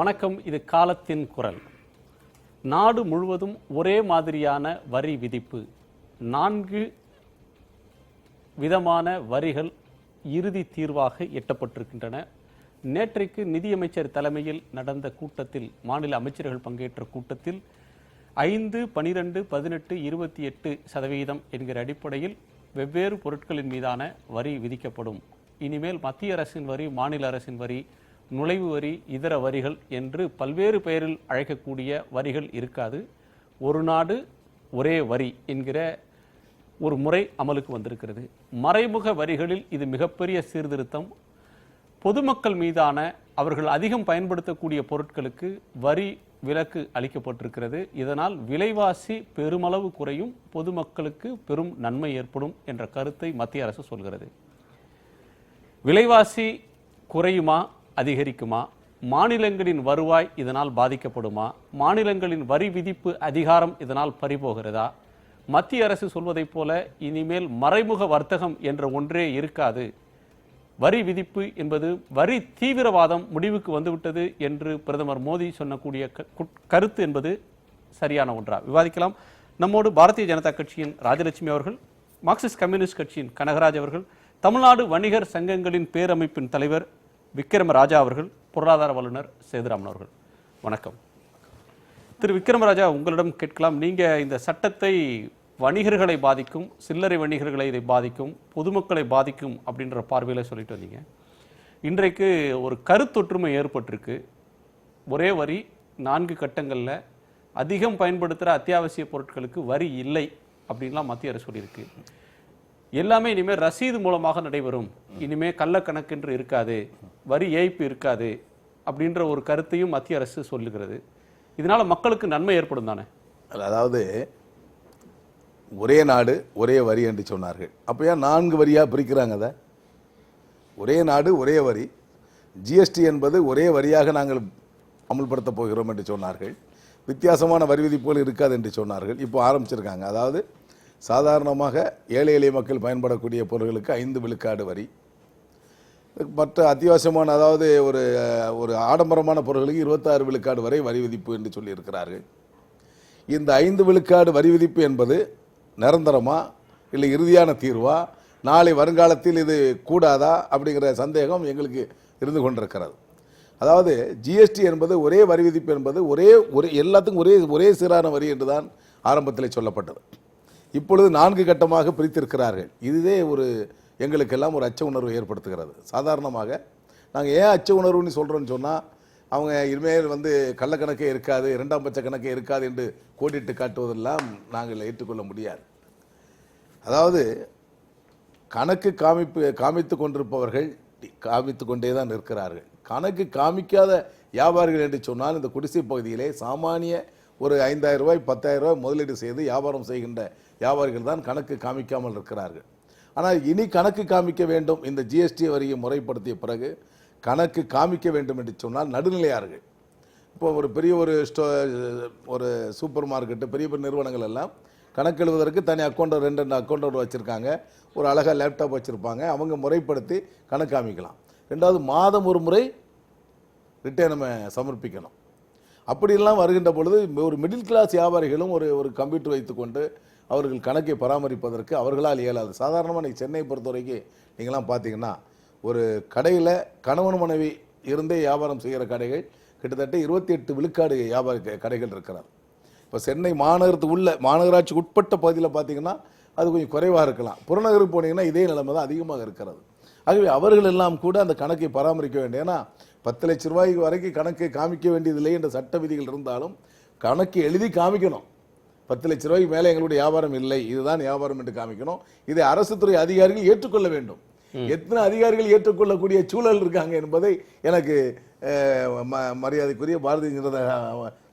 வணக்கம். இது காலத்தின் குரல். நாடு முழுவதும் ஒரே மாதிரியான வரி விதிப்பு. 4 விதமான வரிகள் இறுதி தீர்வாக எட்டப்பட்டிருக்கின்றன. நேற்றைக்கு நிதியமைச்சர் தலைமையில் நடந்த கூட்டத்தில், மாநில அமைச்சர்கள் பங்கேற்ற கூட்டத்தில் 5, 12, 18, 28% என்கிற அடிப்படையில் வெவ்வேறு பொருட்களின் மீதான வரி விதிக்கப்படும். இனிமேல் மத்திய அரசின் வரி, மாநில அரசின் வரி, நுழைவு வரி, இதர வரிகள் என்று பல்வேறு பெயரில் அழைக்கக்கூடிய வரிகள் இருக்காது. ஒரு நாடு ஒரே வரி என்கிற ஒரு முறை அமலுக்கு வந்திருக்கிறது. மறைமுக வரிகளில் இது மிகப்பெரிய சீர்திருத்தம். பொதுமக்கள் மீதான அவர்கள் அதிகம் பயன்படுத்தக்கூடிய பொருட்களுக்கு வரி விலக்கு அளிக்கப்பட்டிருக்கிறது. இதனால் விலைவாசி பெருமளவு குறையும், பொதுமக்களுக்கு பெரும் நன்மை ஏற்படும் என்ற கருத்தை மத்திய அரசு சொல்கிறது. விலைவாசி குறையுமா, அதிகரிக்குமா? மாநிலங்களின் வருவாய் இதனால் பாதிக்கப்படுமா? மாநிலங்களின் வரி விதிப்பு அதிகாரம் இதனால் பறிபோகிறதா? மத்திய அரசு சொல்வதைப் போல இனிமேல் மறைமுக வர்த்தகம் என்ற ஒன்றே இருக்காது, வரி விதிப்பு என்பது வரி தீவிரவாதம் முடிவுக்கு வந்துவிட்டது என்று பிரதமர் மோடி சொன்னக்கூடிய கருத்து என்பது சரியான ஒன்றா? விவாதிக்கலாம். நம்மோடு பாரதிய ஜனதா கட்சியின் ராஜலட்சுமி அவர்கள், மார்க்சிஸ்ட் கம்யூனிஸ்ட் கட்சியின் கனகராஜ் அவர்கள், தமிழ்நாடு வணிகர் சங்கங்களின் பேரமைப்பின் தலைவர் விக்ரமராஜா அவர்கள், பொருளாதார வல்லுநர் சேதுராமன் அவர்கள். வணக்கம். திரு விக்ரமராஜா, உங்களிடம் கேட்கலாம். நீங்க இந்த சட்டத்தை வணிகர்களை பாதிக்கும், சில்லறை வணிகர்களை இதை பாதிக்கும், பொதுமக்களை பாதிக்கும் அப்படின்ற பார்வையில் சொல்லிட்டு வந்தீங்க. இன்றைக்கு ஒரு கருத்தொற்றுமை ஏற்பட்டிருக்கு. ஒரே வரி 4 கட்டங்களில், அதிகம் பயன்படுத்துகிற அத்தியாவசிய பொருட்களுக்கு வரி இல்லை அப்படின்லாம் மத்திய அரசு சொல்லியிருக்கு. எல்லாமே இனிமேல் ரசீது மூலமாக நடைபெறும், இனிமேல் கள்ளக்கணக்கென்று இருக்காது, வரி ஏய்ப்பு இருக்காது அப்படின்ற ஒரு கருத்தையும் மத்திய அரசு சொல்லுகிறது. இதனால மக்களுக்கு நன்மை ஏற்படும் தானே? அதாவது ஒரே நாடு ஒரே வரி என்று சொன்னார்கள். அப்போ ஏன் 4 வரியாக பிரிக்கிறாங்க? அதை ஒரே நாடு ஒரே வரி, ஜிஎஸ்டி என்பது ஒரே வரியாக நாங்கள் அமுல்படுத்த போகிறோம் என்று சொன்னார்கள். வித்தியாசமான வரி விதிப்புகள் இருக்காது என்று சொன்னார்கள். இப்போ ஆரம்பிச்சிருக்காங்க. அதாவது சாதாரணமாக ஏழை எளிய மக்கள் பயன்படக்கூடிய பொருட்களுக்கு 5 விழுக்காடு வரி, மற்ற அத்தியாவசியமான அதாவது ஒரு ஆடம்பரமான பொருட்களுக்கு 26 விழுக்காடு வரை வரி விதிப்பு என்று சொல்லியிருக்கிறார்கள். இந்த 5 விழுக்காடு வரி விதிப்பு என்பது நிரந்தரமா இல்லை இறுதியான தீர்வா? நாளை வருங்காலத்தில் இது கூடாதா அப்படிங்கிற சந்தேகம் எங்களுக்கு இருந்து கொண்டிருக்கிறது. அதாவது ஜிஎஸ்டி என்பது ஒரே வரி விதிப்பு என்பது ஒரே எல்லாத்துக்கும் ஒரே சீரான வரி என்றுதான் ஆரம்பத்தில் சொல்லப்பட்டது. இப்பொழுது 4 கட்டமாக பிரித்திருக்கிறார்கள். இதுவே எங்களுக்கெல்லாம் ஒரு அச்ச உணர்வை ஏற்படுத்துகிறது. சாதாரணமாக நாங்கள் ஏன் அச்ச உணர்வுன்னு சொல்கிறோன்னு சொன்னால், அவங்க இனிமேல் கள்ளக்கணக்கே இருக்காது, 2ஆம் பட்ச கணக்கே இருக்காது என்று கோடிட்டு காட்டுவதெல்லாம் நாங்கள் ஏற்றுக்கொள்ள முடியாது. அதாவது கணக்கு காமித்து கொண்டிருப்பவர்கள் காமித்து கொண்டே தான் இருக்கிறார்கள். கணக்கு காமிக்காத வியாபாரிகள் என்று சொன்னால், இந்த குடிசை பகுதியிலே சாமானிய ஒரு 5,000 ரூபாய் 10,000 ரூபாய் முதலீடு செய்து வியாபாரம் செய்கின்ற வியாபாரிகள் தான் கணக்கு காமிக்காமல் இருக்கிறார்கள். ஆனால் இனி கணக்கு காமிக்க வேண்டும். இந்த ஜிஎஸ்டி வரியை முறைப்படுத்திய பிறகு கணக்கு காமிக்க வேண்டும் என்று சொன்னால் நடுநிலையார்கள், இப்போ ஒரு பெரிய ஒரு சூப்பர் மார்க்கெட்டு, பெரிய பெரிய நிறுவனங்கள் எல்லாம் கணக்கு எழுதுவதற்கு தனி அக்கௌண்டர் 2 அக்கௌண்டர் வச்சுருக்காங்க, ஒரு அழகாக லேப்டாப் வச்சுருப்பாங்க. அவங்க முறைப்படுத்தி கணக்கு காமிக்கலாம். 2வது மாதம் ஒரு முறை ரிட்டர்ன் நம்ம சமர்ப்பிக்கணும். அப்படியெல்லாம் வருகின்ற பொழுது ஒரு மிடில் கிளாஸ் வியாபாரிகளும் ஒரு கம்ப்யூட்டர் வைத்துக்கொண்டு அவர்கள் கணக்கை பராமரிப்பதற்கு அவர்களால் இயலாது. சாதாரணமாக இன்றைக்கி சென்னையை பொறுத்த வரைக்கும் நீங்களாம் பார்த்தீங்கன்னா, ஒரு கடையில் கணவன் மனைவி இருந்தே வியாபாரம் செய்கிற கடைகள் கிட்டத்தட்ட 28 விழுக்காடு வியாபார கடைகள் இருக்கிறார். இப்போ சென்னை மாநகராட்சிக்கு உட்பட்ட பகுதியில் பார்த்தீங்கன்னா அது கொஞ்சம் குறைவாக இருக்கலாம். புறநகருக்கு போனீங்கன்னா இதே நிலைமை தான் அதிகமாக இருக்கிறது. ஆகவே அவர்கள் எல்லாம் கூட அந்த கணக்கை பராமரிக்க வேண்டிய, ஏன்னா 10 லட்சம் ரூபாய்க்கு வரைக்கும் கணக்கை காமிக்க வேண்டியதில்லை என்ற சட்ட விதிகள் இருந்தாலும் கணக்கு எழுதி காமிக்கணும். 10 லட்சம் ரூபாய்க்கு மேலே எங்களுடைய வியாபாரம் இல்லை, இதுதான் வியாபாரம் என்று காமிக்கணும். இதை அரசு துறை அதிகாரிகள் ஏற்றுக்கொள்ள வேண்டும். எத்தனை அதிகாரிகள் ஏற்றுக்கொள்ளக்கூடிய சூழல் இருக்காங்க என்பதை எனக்கு மரியாதைக்குரிய பாரதிய ஜனதா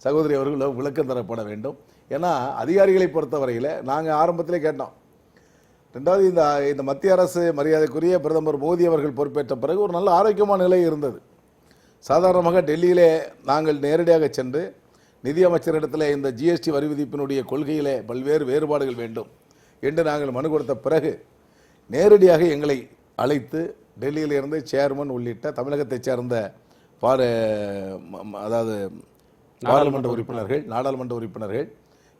சகோதரி அவர்கள் விளக்கம் தரப்பட வேண்டும். ஏன்னா அதிகாரிகளை பொறுத்தவரையில் நாங்கள் ஆரம்பத்திலே கேட்டோம். 2வது இந்த மத்திய அரசு மரியாதைக்குரிய பிரதமர் மோடி அவர்கள் பொறுப்பேற்ற பிறகு ஒரு நல்ல ஆரோக்கியமான நிலை இருந்தது. சாதாரணமாக டெல்லியிலே நாங்கள் நேரடியாக சென்று நிதியமைச்சரிடத்தில் இந்த ஜிஎஸ்டி வரி விதிப்பினுடைய கொள்கையிலே பல்வேறு வேறுபாடுகள் வேண்டும் என்று நாங்கள் மனு கொடுத்த பிறகு நேரடியாக எங்களை அழைத்து டெல்லியிலிருந்து சேர்மன் உள்ளிட்ட தமிழகத்தைச் சேர்ந்த அதாவது நாடாளுமன்ற உறுப்பினர்கள்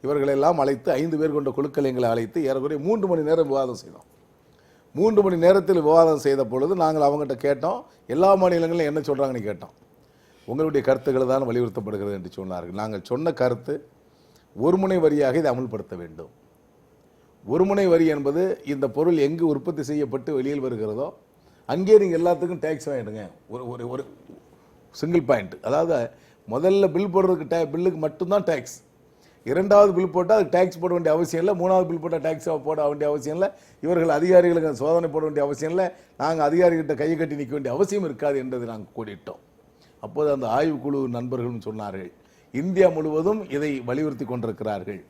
இவர்களெல்லாம் அழைத்து 5 பேர் கொண்ட குழுக்கள் எங்களை அழைத்து ஏறக்குறைய 3 மணி நேரம் விவாதம் செய்தோம். 3 மணி நேரத்தில் விவாதம் செய்த பொழுது நாங்கள் அவங்ககிட்ட கேட்டோம், எல்லா மாநிலங்களும் என்ன சொல்கிறாங்கன்னு கேட்டோம். உங்களுடைய கருத்துக்கள் தான் வலியுறுத்தப்படுகிறது என்று சொன்னார்கள். நாங்கள் சொன்ன கருத்து ஒருமுனை வரியாக இதை அமல்படுத்த வேண்டும். ஒருமுனை வரி என்பது இந்த பொருள் எங்கு உற்பத்தி செய்யப்பட்டு வெளியில் வருகிறதோ அங்கே நீங்கள் எல்லாத்துக்கும் டேக்ஸ் வாங்கிடுங்க. ஒரு சிங்கிள் பாயிண்ட், அதாவது முதல்ல பில் போடுறதுக்கு பில்லுக்கு மட்டும்தான் டேக்ஸ், இரண்டாவது பில் போட்டால் அதுக்கு டேக்ஸ் போட வேண்டிய அவசியம் இல்லை, மூணாவது பில் போட்டால் டேக்ஸ் போட வேண்டிய அவசியம் இல்லை, இவர்கள் அதிகாரிகளுக்கு சோதனை போட வேண்டிய அவசியம் இல்லை, நாங்கள் அதிகாரிகிட்ட கையை கட்டி நிற்க வேண்டிய அவசியம் இருக்காது என்பதை நாங்கள் கூடிட்டோம். அப்போது அந்த ஆய்வுக்குழு நண்பர்களும் சொன்னார்கள், இந்தியா முழுவதும் இதை வலியுறுத்தி கொண்டிருக்கிறார்கள்.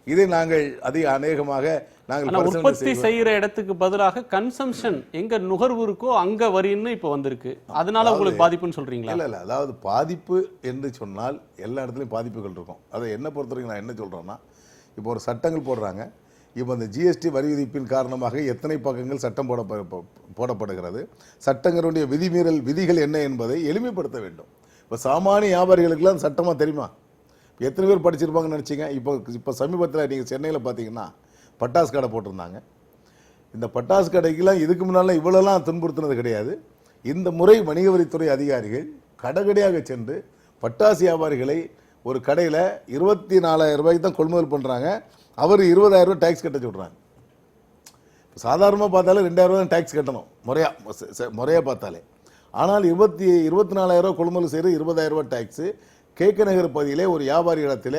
இதை நாங்கள் அநேகமாக நாங்கள் உற்பத்தி செய்யற இடத்துக்கு பதிலாக கன்சம்ஷன் எங்க நுகர்வு இருக்கோ அங்க வரின்னு இப்ப வந்திருக்கு. அதனால உங்களுக்கு பாதிப்புன்னு சொல்றீங்களா? இல்ல அதாவது பாதிப்பு என்று சொன்னால் எல்லா இடத்துலையும் பாதிப்புகள் இருக்கும். அதை என்ன பொறுத்த வரைக்கும் நான் என்ன சொல்றேன்னா, இப்போ ஒரு சட்டங்கள் போடுறாங்க. இப்போ இந்த ஜிஎஸ்டி வரி விதிப்பின் காரணமாக எத்தனை பக்கங்கள் சட்டம் போடப்படுகிறது, சட்டங்களுடைய விதிகள் என்ன என்பதை எளிமைப்படுத்த வேண்டும். இப்போ சாமானிய வியாபாரிகளுக்கெல்லாம் சட்டமாக தெரியுமா? எத்தனை பேர் படிச்சிருப்பாங்கன்னு நினச்சிங்க? இப்போ சமீபத்தில் நீங்கள் சென்னையில் பார்த்தீங்கன்னா பட்டாசு கடை போட்டிருந்தாங்க. இந்த பட்டாசு கடைக்கெல்லாம் இதுக்கு முன்னால இவ்வளோலாம் துன்புறுத்தினது கிடையாது. இந்த முறை வணிக வரித்துறை அதிகாரிகள் கடையாக சென்று பட்டாசு வியாபாரிகளை ஒரு கடையில் 24,000 ரூபாய்க்கு தான் கொள்முதல் பண்ணுறாங்க, அவர் 20,000 ரூபாய் டேக்ஸ் கட்ட சொல்கிறாங்க. சாதாரணமாக பார்த்தாலே 2,000 ரூபாய் தான் டேக்ஸ் கட்டணும் முறையாக பார்த்தாலே. ஆனால் 24,000 ரூபாய் கொள்முதல் செய்கிற 20,000 ரூபாய் டேக்ஸு கேக்க நகர் பகுதியிலே ஒரு வியாபாரி இடத்துல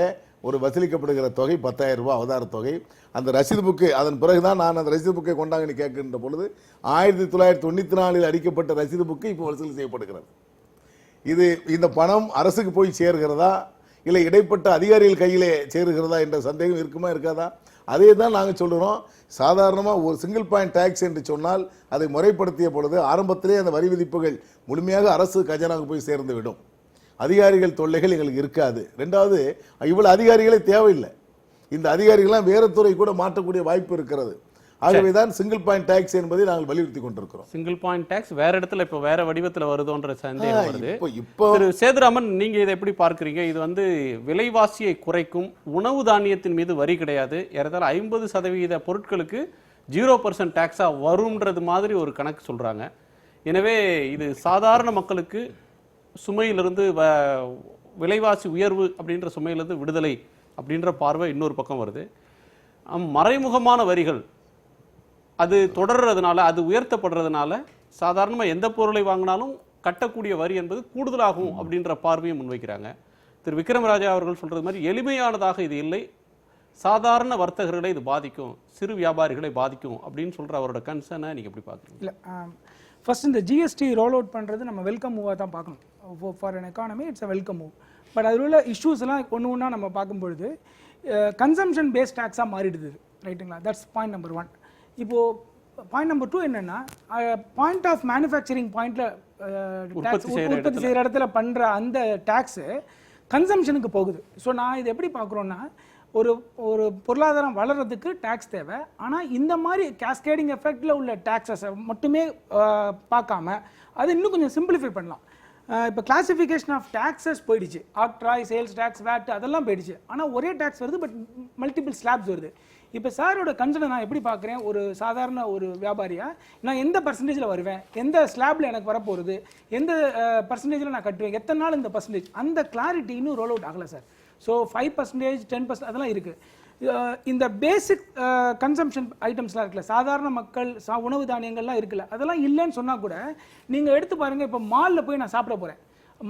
ஒரு வசூலிக்கப்படுகிற தொகை 10,000 ரூபாய் அவதார தொகை. அந்த ரசீது புக்கு அதன் பிறகுதான் நான் அந்த ரசீது புக்கை கொண்டாங்கன்னு கேட்கின்ற பொழுது 1994 அடிக்கப்பட்ட ரசீது புக்கு இப்போ வசூல் செய்யப்படுகிறது. இந்த பணம் அரசுக்கு போய் சேர்கிறதா இல்லை இடைப்பட்ட அதிகாரிகள் கையிலே சேருகிறதா என்ற சந்தேகம் இருக்குமா இருக்காதா? அதே தான் நாங்கள் சொல்கிறோம். சாதாரணமாக ஒரு சிங்கிள் பாயிண்ட் டேக்ஸ் என்று சொன்னால் அதை முறைப்படுத்திய பொழுது ஆரம்பத்திலே அந்த வரி விதிப்புகள் முழுமையாக அரசு கஜனாவுக்கு போய் சேர்ந்து விடும். அதிகாரிகள் தொல்லைகள் எங்களுக்கு இருக்காது. ரெண்டாவது, இவ்வளவு அதிகாரிகளே தேவையில்லை. இந்த அதிகாரிகள்லாம் வேற துறை கூட மாற்றக்கூடிய வாய்ப்பு இருக்கிறது. ஆகவேதான் சிங்கிள் பாயிண்ட் டாக்ஸ் என்பதை நாங்கள் வலியுறுத்தி கொண்டிருக்கிறோம். சிங்கிள் பாயிண்ட் டாக்ஸ் வேற இடத்துல இப்போ வேற வடிவத்தில் வருதோன்ற சந்தேகம் வருது. இப்போ சேதுராமன், நீங்க இதை எப்படி பார்க்குறீங்க? இது விலைவாசியை குறைக்கும், உணவு தானியத்தின் மீது வரி கிடையாது, ஏறத்தாழ 50% பொருட்களுக்கு 0% டாக்ஸா வரும்ன்றது மாதிரி ஒரு கணக்கு சொல்றாங்க. எனவே இது சாதாரண மக்களுக்கு சுமையிலிருந்து விலைவாசி உயர்வு அப்படின்ற சுமையிலிருந்து விடுதலை அப்படின்ற பார்வை இன்னொரு பக்கம் வருது. மறைமுகமான வரிகள் அது தொடர்றதுனால, அது உயர்த்தப்படுறதுனால சாதாரணமாக எந்த பொருளை வாங்கினாலும் கட்டக்கூடிய வரி என்பது கூடுதலாகும் அப்படின்ற பார்வையை முன்வைக்கிறாங்க. திரு விக்ரமராஜா அவர்கள் சொல்றது மாதிரி எளிமையானதாக இது இல்லை, சாதாரண வர்த்தகர்களை இது பாதிக்கும், சிறு வியாபாரிகளை பாதிக்கும் அப்படின்னு சொல்ற அவரோட கன்சர்னை நீங்க எப்படி பார்க்குறீங்க? இல்லை, ஃபர்ஸ்ட் இந்த ஜிஎஸ்டி ரோல் அவுட் பண்ணுறது நம்ம வெல்கம் மூவாக தான் பார்க்கணும். For an economy it's a welcome move. But அதில் உள்ள இஷ்யூஸ்லாம் ஒன்று நம்ம பார்க்கும்பொழுது கன்சம்ஷன் பேஸ்ட் டேக்ஸாக மாறிடுது, ரைட்டுங்களா? That's point number 1. இப்போது பாயிண்ட் நம்பர் 2 என்னென்னா, பாயிண்ட் ஆஃப் மேனுஃபேக்சரிங் பாயிண்டில் உற்பத்தி செய்கிற இடத்துல பண்ணுற அந்த டேக்ஸு கன்சம்ஷனுக்கு போகுது. ஸோ நான் இது எப்படி பார்க்குறோன்னா, ஒரு பொருளாதாரம் வளர்கிறதுக்கு டேக்ஸ் தேவை. ஆனால் இந்த மாதிரி கேஸ்கேடிங் எஃபெக்டில் உள்ள டேக்ஸஸை மட்டுமே பார்க்காம அது இன்னும் கொஞ்சம் சிம்பிளிஃபை பண்ணலாம். இப்போ கிளாசிஃபிகேஷன் ஆஃப் டேக்ஸஸ் போயிடுச்சு, ஆக்ட்ராய், சேல்ஸ் டேக்ஸ், வேட் அதெல்லாம் போயிடுச்சு. ஆனால் ஒரே டேக்ஸ் வருது, பட் மல்டிபிள் ஸ்லாப்ஸ் வருது. இப்போ சாரோட கன்சர்னை நான் எப்படி பார்க்குறேன், ஒரு சாதாரண ஒரு வியாபாரியாக நான் எந்த பர்சன்டேஜில் வருவேன், எந்த ஸ்லாபில் எனக்கு வரப்போகிறது, எந்த பர்சன்டேஜில் நான் கட்டுவேன், எத்தனை நாள் இந்த பர்சன்டேஜ், அந்த கிளாரிட்டி இன்னும் ரோல் அவுட் ஆகலை சார். ஸோ 5%, 10% அதெல்லாம் இருக்குது. இந்த பேசிக் கன்சம்ஷன் ஐட்டம்ஸ்லாம் இருக்குல்ல, சாதாரண மக்கள் உணவு தானியங்கள்லாம் இருக்குல்ல, அதெல்லாம் இல்லைன்னு சொன்னால் கூட நீங்கள் எடுத்து பாருங்கள். இப்போ மாலில் போய் நான் சாப்பிட போகிறேன்,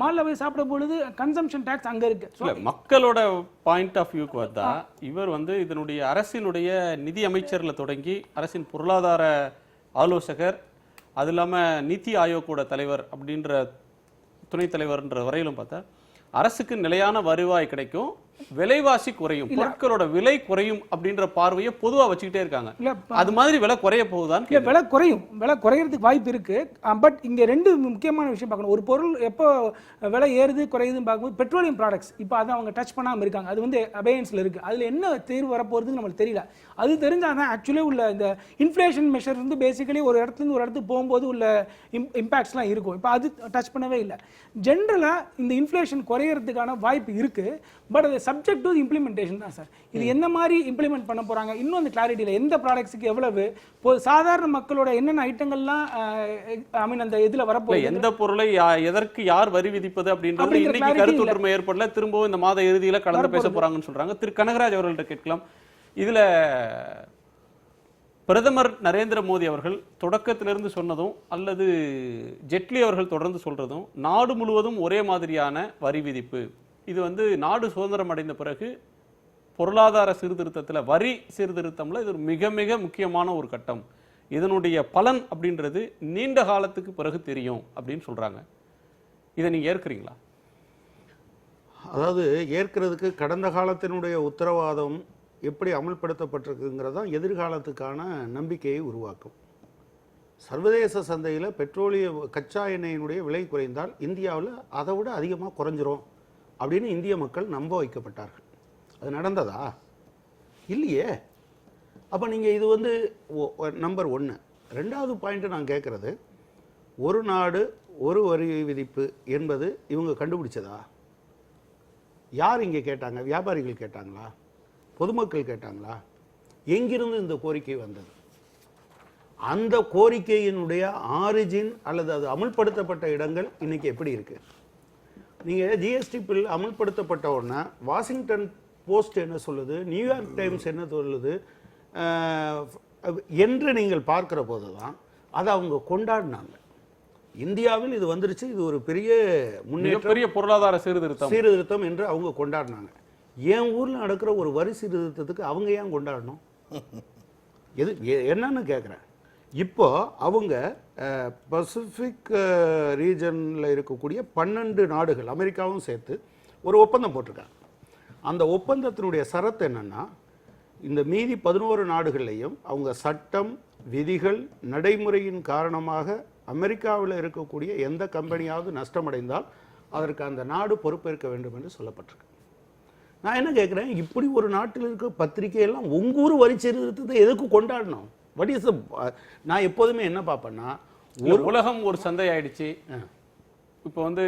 மாலில் போய் சாப்பிட பொழுது கன்சம்ஷன் டேக்ஸ் அங்கே இருக்கு. மக்களோட பாயிண்ட் ஆஃப் வியூக்கு வந்தா, இவர் இதனுடைய அரசினுடைய நிதி அமைச்சரில் தொடங்கி அரசின் பொருளாதார ஆலோசகர், அது இல்லாமல் நிதி ஆயோக்கோட தலைவர் அப்படின்ற துணைத் தலைவர்ன்ற வரையிலும் பார்த்தா அரசுக்கு நிலையான வருவாய் கிடைக்கும், விலைவாசி குறையும், பொருட்களோட விலை குறையும் அப்படின்ற பார்வையை பொதுவா வச்சுக்கிட்டே இருக்காங்க. இல்ல அது மாதிரி விலை குறைய போகுதான்னு இல்ல விலை குறையும், விலை குறையறதுக்கு வாய்ப்பு இருக்கு. பட் இங்க ரெண்டு முக்கியமான விஷயம் பார்க்கணும். ஒரு பொருள் எப்போ விலை ஏறுது குறையுதுன்னு பார்க்கும்போது பெட்ரோலியம் ப்ராடக்ட்ஸ் இப்போ அதை அவங்க டச் பண்ணாம இருக்காங்க. அது வந்து அபேயன்ஸ்ல இருக்கு. அதுல என்ன தீர்வு வரப்போறதுன்னு நம்மளுக்கு தெரியல. அது தெரிஞ்சாதான் ஆக்சுவலி உள்ள இந்த இன்ஃப்ளேஷன் மெஷர் வந்து பேசிக்கலி ஒரு இடத்துல இருந்து ஒரு இடத்துக்கு போகும்போது உள்ள இம்பாக்ட்ஸ்லாம் இருக்கும். இப்போ அது டச் பண்ணவே இல்லை. ஜென்ரலா இந்த இன்ஃப்ளேஷன் குறையறதுக்கான வாய்ப்பு இருக்கு. பட் அது சப்ஜெக்ட் டு இம்ப்ளிமெண்டேஷன் தான் சார். இது என்ன மாதிரி இம்ப்ளிமெண்ட் பண்ண போறாங்க இன்னும் அந்த கிளாரிட்டி இல்லை. எந்த ப்ராடக்ட்ஸுக்கு எவ்வளவு, சாதாரண மக்களோட என்னென்ன ஐட்டங்கள்லாம் ஐ மீன் அந்த இதுல வரப்போகுது, எந்த பொருளை எதற்கு யார் வரி விதிப்பது அப்படின்றது இன்னைக்கு கருத்தொற்றுமை ஏற்படல. திரும்பவும் இந்த மாத இறுதியில கலந்து பேச போறாங்கன்னு சொல்றாங்க. திரு கனகராஜ் அவர்கள்ட்ட கேட்கலாம். இதுல பிரதமர் நரேந்திர மோடி அவர்கள் தொடக்கத்திலிருந்து சொன்னதும் அல்லது ஜெட்லி அவர்கள் தொடர்ந்து சொல்றதும் நாடு முழுவதும் ஒரே மாதிரியான வரி விதிப்பு, இது வந்து நாடு சுதந்திரம் அடைந்த பிறகு பொருளாதார சீர்திருத்தத்தில் வரி சீர்திருத்தம்ல இது ஒரு மிக மிக முக்கியமான ஒரு கட்டம். இதனுடைய பலன் அப்படின்றது நீண்ட காலத்துக்கு பிறகு தெரியும் அப்படின்னு சொல்றாங்க. இதை நீங்க ஏற்கிறீங்களா? அதாவது ஏற்கிறதுக்கு கடந்த காலத்தினுடைய உத்தரவாதம் எப்படி அமல்படுத்தப்பட்டிருக்குங்கிறது தான் எதிர்காலத்துக்கான நம்பிக்கையை உருவாக்கும். சர்வதேச சந்தையில் பெட்ரோலிய கச்சா எண்ணெயினுடைய விலை குறைந்தால் இந்தியாவில் அதை விட அதிகமாக குறைஞ்சிரும் அப்படின்னு இந்திய மக்கள் நம்ப வைக்கப்பட்டார்கள். அது நடந்ததா? இல்லையே. அப்போ நீங்கள் இது வந்து நம்பர் 1. 2வது பாயிண்ட்டு நான் கேட்குறது, ஒரு நாடு ஒரு வரி விதிப்பு என்பது இவங்க கண்டுபிடிச்சதா? யார் இங்கே கேட்டாங்க? வியாபாரிகள் கேட்டாங்களா? பொதுமக்கள் கேட்டாங்களா? எங்கிருந்து இந்த கோரிக்கை வந்தது? அந்த கோரிக்கையினுடைய ஆரிஜின் அல்லது அது அமுல்படுத்தப்பட்ட இடங்கள் இன்னைக்கு எப்படி இருக்கு? நீங்கள் ஜிஎஸ்டி பில் அமுல்படுத்தப்பட்ட உடனே வாஷிங்டன் போஸ்ட் என்ன சொல்லுது, நியூயார்க் டைம்ஸ் என்ன சொல்லுது என்று நீங்கள் பார்க்கிற போது தான் அதை அவங்க கொண்டாடினாங்க. இந்தியாவில் இது வந்துருச்சு, இது ஒரு பெரிய முன்னேற்றம், பெரிய பொருளாதார சீர்திருத்தம் என்று அவங்க கொண்டாடினாங்க. என் ஊரில் நடக்கிற ஒரு வரி சீர்திருத்தத்துக்கு அவங்க ஏன் கொண்டாடணும்? எது என்னன்னு கேட்குறேன். இப்போ அவங்க பசிபிக் ரீஜனில் இருக்கக்கூடிய 12 நாடுகள் அமெரிக்காவும் சேர்த்து ஒரு ஒப்பந்தம் போட்டிருக்காங்க. அந்த ஒப்பந்தத்தினுடைய சரத்து என்னன்னா, இந்த மீதி 11 நாடுகள்லையும் அவங்க சட்டம் விதிகள் நடைமுறையின் காரணமாக அமெரிக்காவில் இருக்கக்கூடிய எந்த கம்பெனியாவது நஷ்டமடைந்தால் அதற்கு அந்த நாடு பொறுப்பேற்க வேண்டும் என்று சொல்லப்பட்டிருக்கு. நான் என்ன கேட்குறேன், இப்படி ஒரு நாட்டில் இருக்க பத்திரிகையெல்லாம் உங்க ஊர் வரி சீர்திருத்தத்தை எதுக்கு கொண்டாடணும்? வாட் இஸ் நான் எப்போதுமே என்ன பார்ப்பேன்னா, உலகம் ஒரு சந்தை ஆயிடுச்சு. இப்போ வந்து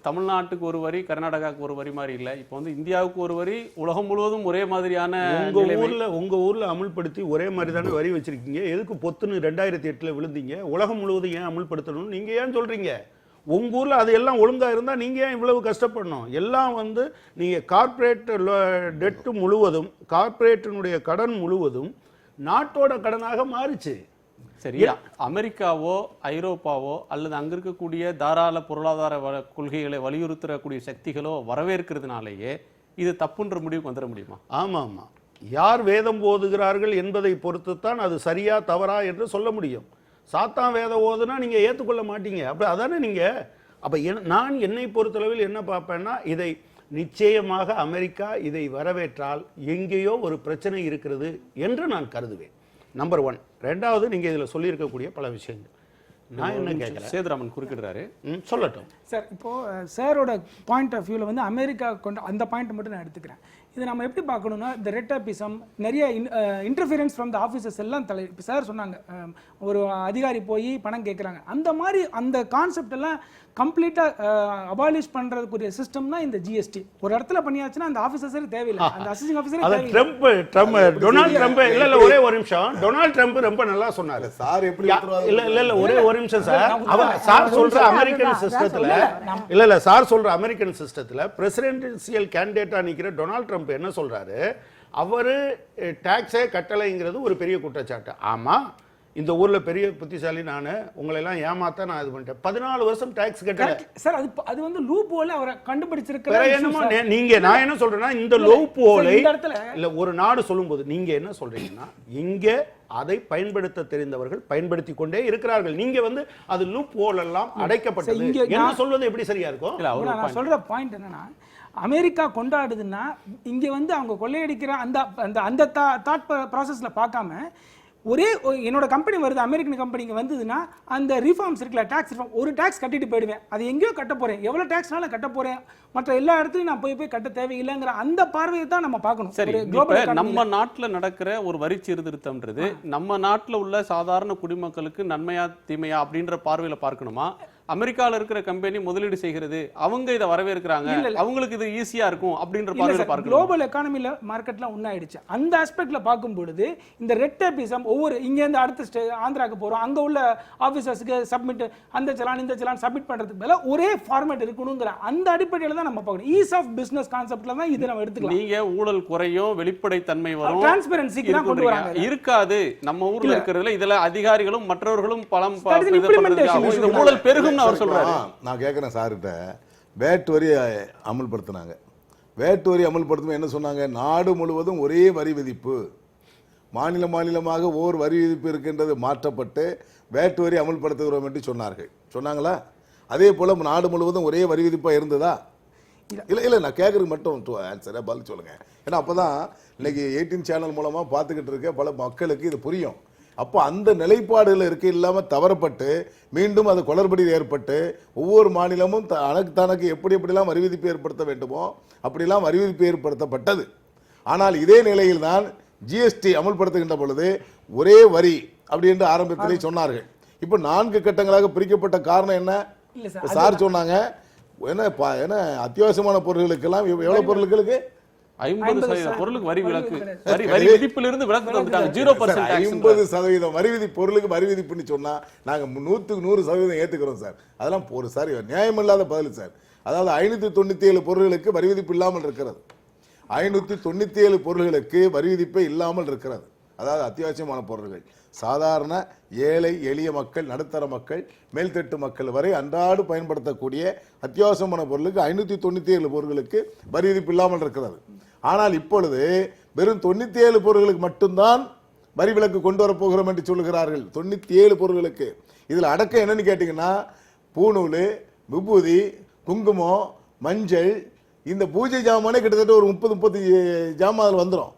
தமிழ்நாட்டுக்கு ஒரு வரி, கர்நாடகாவுக்கு ஒரு வரி மாதிரி இல்லை. இப்போ வந்து இந்தியாவுக்கு ஒரு வரி, உலகம் முழுவதும் ஒரே மாதிரியான. உங்க ஊர்ல அமுல்படுத்தி ஒரே மாதிரி தானே வரி வச்சிருக்கீங்க. எதுக்கு பொத்துன்னு 2008 விழுந்தீங்க? உலகம் முழுவதும் ஏன் அமுல்படுத்தணும் நீங்க ஏன் சொல்றீங்க? உங்க ஊர்ல அது எல்லாம் ஒழுங்கா இருந்தா நீங்க ஏன் இவ்வளவு கஷ்டப்படணும்? எல்லாம் வந்து நீங்க கார்ப்பரேட் டெட் முழுவதும், கார்ப்பரேட்டினுடைய கடன் முழுவதும் நாட்டோட கடனாக மாறிச்சு. சரி, அமெரிக்காவோ ஐரோப்பாவோ அல்லது அங்க இருக்கக்கூடிய தாராள பொருளாதார கொள்கைகளை வலியுறுத்தக்கூடிய சக்திகளோ வரவேற்கிறதுனாலேயே இது தப்புன்ற முடிவுக்கு வந்துட முடியுமா? ஆமா ஆமா, யார் வேதம் ஓதுகிறார்கள் என்பதை பொறுத்துத்தான் அது சரியா தவறா என்று சொல்ல முடியும். சாத்தான் வேதம் ஓதுனா நீங்க ஏற்றுக்கொள்ள மாட்டீங்க. அப்படி அதானே நீங்க. அப்ப நான் என்னை பொறுத்தளவில் என்ன பார்ப்பேன்னா, இதை நிச்சயமாக அமெரிக்கா இதை வரவேற்றால் எங்கேயோ ஒரு பிரச்சனை இருக்கிறது என்று நான் கருதுவேன். நம்பர் 1. 2வது, நீங்க இதுல சொல்லியிருக்கக்கூடிய பல விஷயங்கள் நான் என்ன கேட்கிறேன். சேதுராமன் குறுக்கிடுறாரு, சொல்லட்டும் சார். இப்போ சாரோட பாயிண்ட் ஆஃப் வியூவில் வந்து அமெரிக்கா கொண்டு அந்த பாயிண்ட் மட்டும் நான் எடுத்துக்கிறேன். இது நம்ம எப்படி பார்க்கணும்னா, இந்த ரெட்டபிசம் நிறைய இன்டர்ஃபியரன்ஸ் ஃப்ரம் த ஆஃபீஸர்ஸ் எல்லாம் இப்போ சார் சொன்னாங்க, ஒரு அதிகாரி போய் பணம் கேட்குறாங்க, அந்த மாதிரி அந்த கான்செப்ட் எல்லாம் கம்ப்ளீட்டாக அபாலிஷ் பண்ணுறதுக்குரிய சிஸ்டம் தான் இந்த ஜிஎஸ்டி. ஒரு இடத்துல பண்ணியாச்சுன்னா அந்த ஆஃபீஸரே தேவையில்லை, அந்த அசிஸ்டிங் ஆஃபீஸரே டொனால்ட் ட்ரம்ப் இல்ல ஒரே ஒரு நிமிஷம். டொனால்ட் ட்ரம்ப் ரொம்ப நல்லா சொன்னாரு சார். எப்படி இல்ல ஒரே ஒரு நிமிஷம் சார். சார் சொல்ற அமெரிக்கன் சிஸ்டத்துல இல்ல சார் சொல்ற அமெரிக்கன் சிஸ்டத்துல பிரசிடென்சியல் கேண்டிடேட்டா நிக்கிற டொனால்ட் ட்ரம்ப் என்ன சொல்றாரு, அவரு டாக்ஸே கட்டளைங்கிறது ஒரு பெரிய குற்றச்சாட்டு. ஆமா, இந்த ஊர்ல பெரிய புத்திசாலி நானு, உங்களை எல்லாம் ஏமாத்த நான் இது பண்ணிட்டேன். 14 வருஷம் டாக்ஸ் கட்டல சார். அது வந்து லூப் ஹோல் அவரை கண்டுபிடிச்சிருக்காரு. நீங்க நான் என்ன சொல்றேன்னா, இந்த லூப் ஹோலை இல்ல ஒரு நாடு சொல்லும்போது நீங்க என்ன சொல்றீங்கன்னா, இங்க அதை பயன்படுத்த தெரிந்தவர்கள் பயன்படுத்தி கொண்டே இருக்கிறார்கள். நீங்க வந்து அது லூப் ஹோல் எல்லாம் அடைக்கப்பட்டது என்ன சொல்வது எப்படி சரியா இருக்கும்? நான் சொல்ற பாயிண்ட் என்னன்னா, அமெரிக்கா கொண்டாடுதுன்னா இங்கே வந்து அவங்க கொள்ளையடிக்கிற அந்த அந்த அந்த தாட் ப்ராசஸில் பார்க்காம என்னோட கம்பெனி வருது, அமெரிக்கன் கம்பெனிங்க வந்ததுன்னா அந்த ரிஃபார்ம்ஸ் இருக்குல்ல, டாக்ஸ் ரிஃபார்ம், ஒரு டாக்ஸ் கட்டிட்டு போயிடுவேன், அது எங்கேயோ கட்ட போகிறேன், எவ்வளோ டாக்ஸ்னாலும் கட்ட போகிறேன், மற்ற எல்லா இடத்துலையும் நான் போய் கட்ட தேவையில்லைங்கிற அந்த பார்வையை தான் நம்ம பார்க்கணும். சரி, இப்ப நம்ம நாட்டுல நடக்கிற ஒரு வரி சீர்திருத்தம்ன்றது நம்ம நாட்டுல உள்ள சாதாரண குடிமக்களுக்கு நன்மையா தீமையா அப்படின்ற பார்வையில பார்க்கணுமா? அமெரிக்கால இருக்கிற கம்பெனி முதலீடு செய்கிறது, அவங்க இதை வரவேற்கிறாங்க, அவங்களுக்கு இது ஈஸியா இருக்கும் அப்படின்ற பார்வையில பார்க்கணும். குளோபல் எக்கானமில மார்க்கெட்ல உண்டாயிடுச்சு. அந்த ஆஸ்பெக்ட்ல பார்க்கும் பொழுது இந்த ரெட் டேபிசம் ஒவ்வொரு இங்க இருந்து அடுத்த ஆந்திராக்கு போறோம், அங்க உள்ள ஆபீசர்ஸ்க்கு சப்மிட் அந்த சலான் இந்த சலான் சப்மிட் பண்றதுக்கு மேல ஒரே ஃபார்மேட் இருக்கணும்ங்கற அந்த அடிப்படையில தான் நம்ம பார்க்கணும். ஈஸ் ஆஃப் பிசினஸ் கான்செப்ட்ல தான் இத நம்ம எடுத்துக்கலாம். நீங்க ஊழல் குறையும், வெளிப்படை தன்மை வரும், டிரான்ஸ்பரன்சிக்கு தான் கொண்டு வராங்க. இருக்காது நம்ம ஊர்ல இருக்கிறதுல இதுல அதிகாரிகளும் மற்றவர்களும் பலம் இது ஊழல் பெருகும் அவர் சொல்றாரு. நான் கேட்கிறேன் சார்கிட்ட, வேட் வரி அமல்படுத்தினாங்க. வேட் வரி அமல்படுத்தும் என்ன சொன்னாங்க? நாடு முழுவதும் ஒரே வரி விதிப்பு, மாநில மாநிலமாக ஓர் வரி விதிப்பு இருக்கின்றது மாற்றப்பட்டு வேட் வரி அமல்படுத்துகிறோம் என்று சொன்னார்கள். சொன்னாங்களா? அதே போல நாடு முழுவதும் ஒரே வரி விதிப்பா இருந்ததா? இல்லை நான் கேட்கறது மட்டும் ஆன்சரை பதில் சொல்லுங்க. ஏன்னா அப்பதான் இன்னைக்கு 18 சேனல் மூலமா பார்த்துக்கிட்டு இருக்க பல மக்களுக்கு இது புரியும். அப்போ அந்த நிலைப்பாடுகள் இருக்க இல்லாமல் தவறப்பட்டு மீண்டும் அது குளறுபடி ஏற்பட்டு ஒவ்வொரு மாநிலமும் தனக்கு எப்படிலாம் வரி விதிப்பு ஏற்படுத்த வேண்டுமோ அப்படிலாம் வரி விதிப்பு ஏற்படுத்தப்பட்டது. ஆனால் இதே நிலையில் தான் ஜிஎஸ்டி அமல்படுத்துகின்ற பொழுது ஒரே வரி அப்படி என்று ஆரம்பத்திலே சொன்னார்கள். இப்போ 4 கட்டங்களாக பிரிக்கப்பட்ட காரணம் என்ன? சார் சொன்னாங்க என்ன அத்தியாவசியமான பொருட்களுக்கெல்லாம் எவ்வளவு பொருட்களுக்கு 50% பொருளுக்கு வரி விலக்கு, வரி விதிப்பிலிருந்து விலக்கு தந்துட்டாங்க. 0% 50% வரி விதிப்பு பொருளுக்கு வரி விதிப்புன்னு சொன்னா நாங்க 100% ஏத்துக்கிறோம் சார். அதெல்லாம் ஒரு சார் நியாயமில்லாத பதில் சார். அதாவது 597 பொருட்களுக்கு வரி விதிப்பு இல்லாமல் இருக்கிறது. 597 பொருட்களுக்கு வரி விதிப்பே இல்லாமல் இருக்கிறது. அதாவது அத்தியாவசியமான பொருட்கள், சாதாரண ஏழை எளிய மக்கள், நடுத்தர மக்கள், மேல்தட்டு மக்கள் வரை அன்றாடு பயன்படுத்தக்கூடிய அத்தியாவசியமான பொருளுக்கு 597 பொருட்களுக்கு வரி விதிப்பு இல்லாமல் இருக்கிறது. ஆனால் இப்பொழுது வெறும் 97 பொருட்களுக்கு மட்டும்தான் வரி விலக்கு கொண்டு வரப்போகிறோம் என்று சொல்லுகிறார்கள். 97 பொருட்களுக்கு. இதில் அடக்கம் என்னன்னு கேட்டீங்கன்னா, பூநூல், விபூதி, குங்குமம், மஞ்சள், இந்த பூஜை ஜாமானே கிட்டத்தட்ட ஒரு 30-35 ஜாமான் வந்துடும்.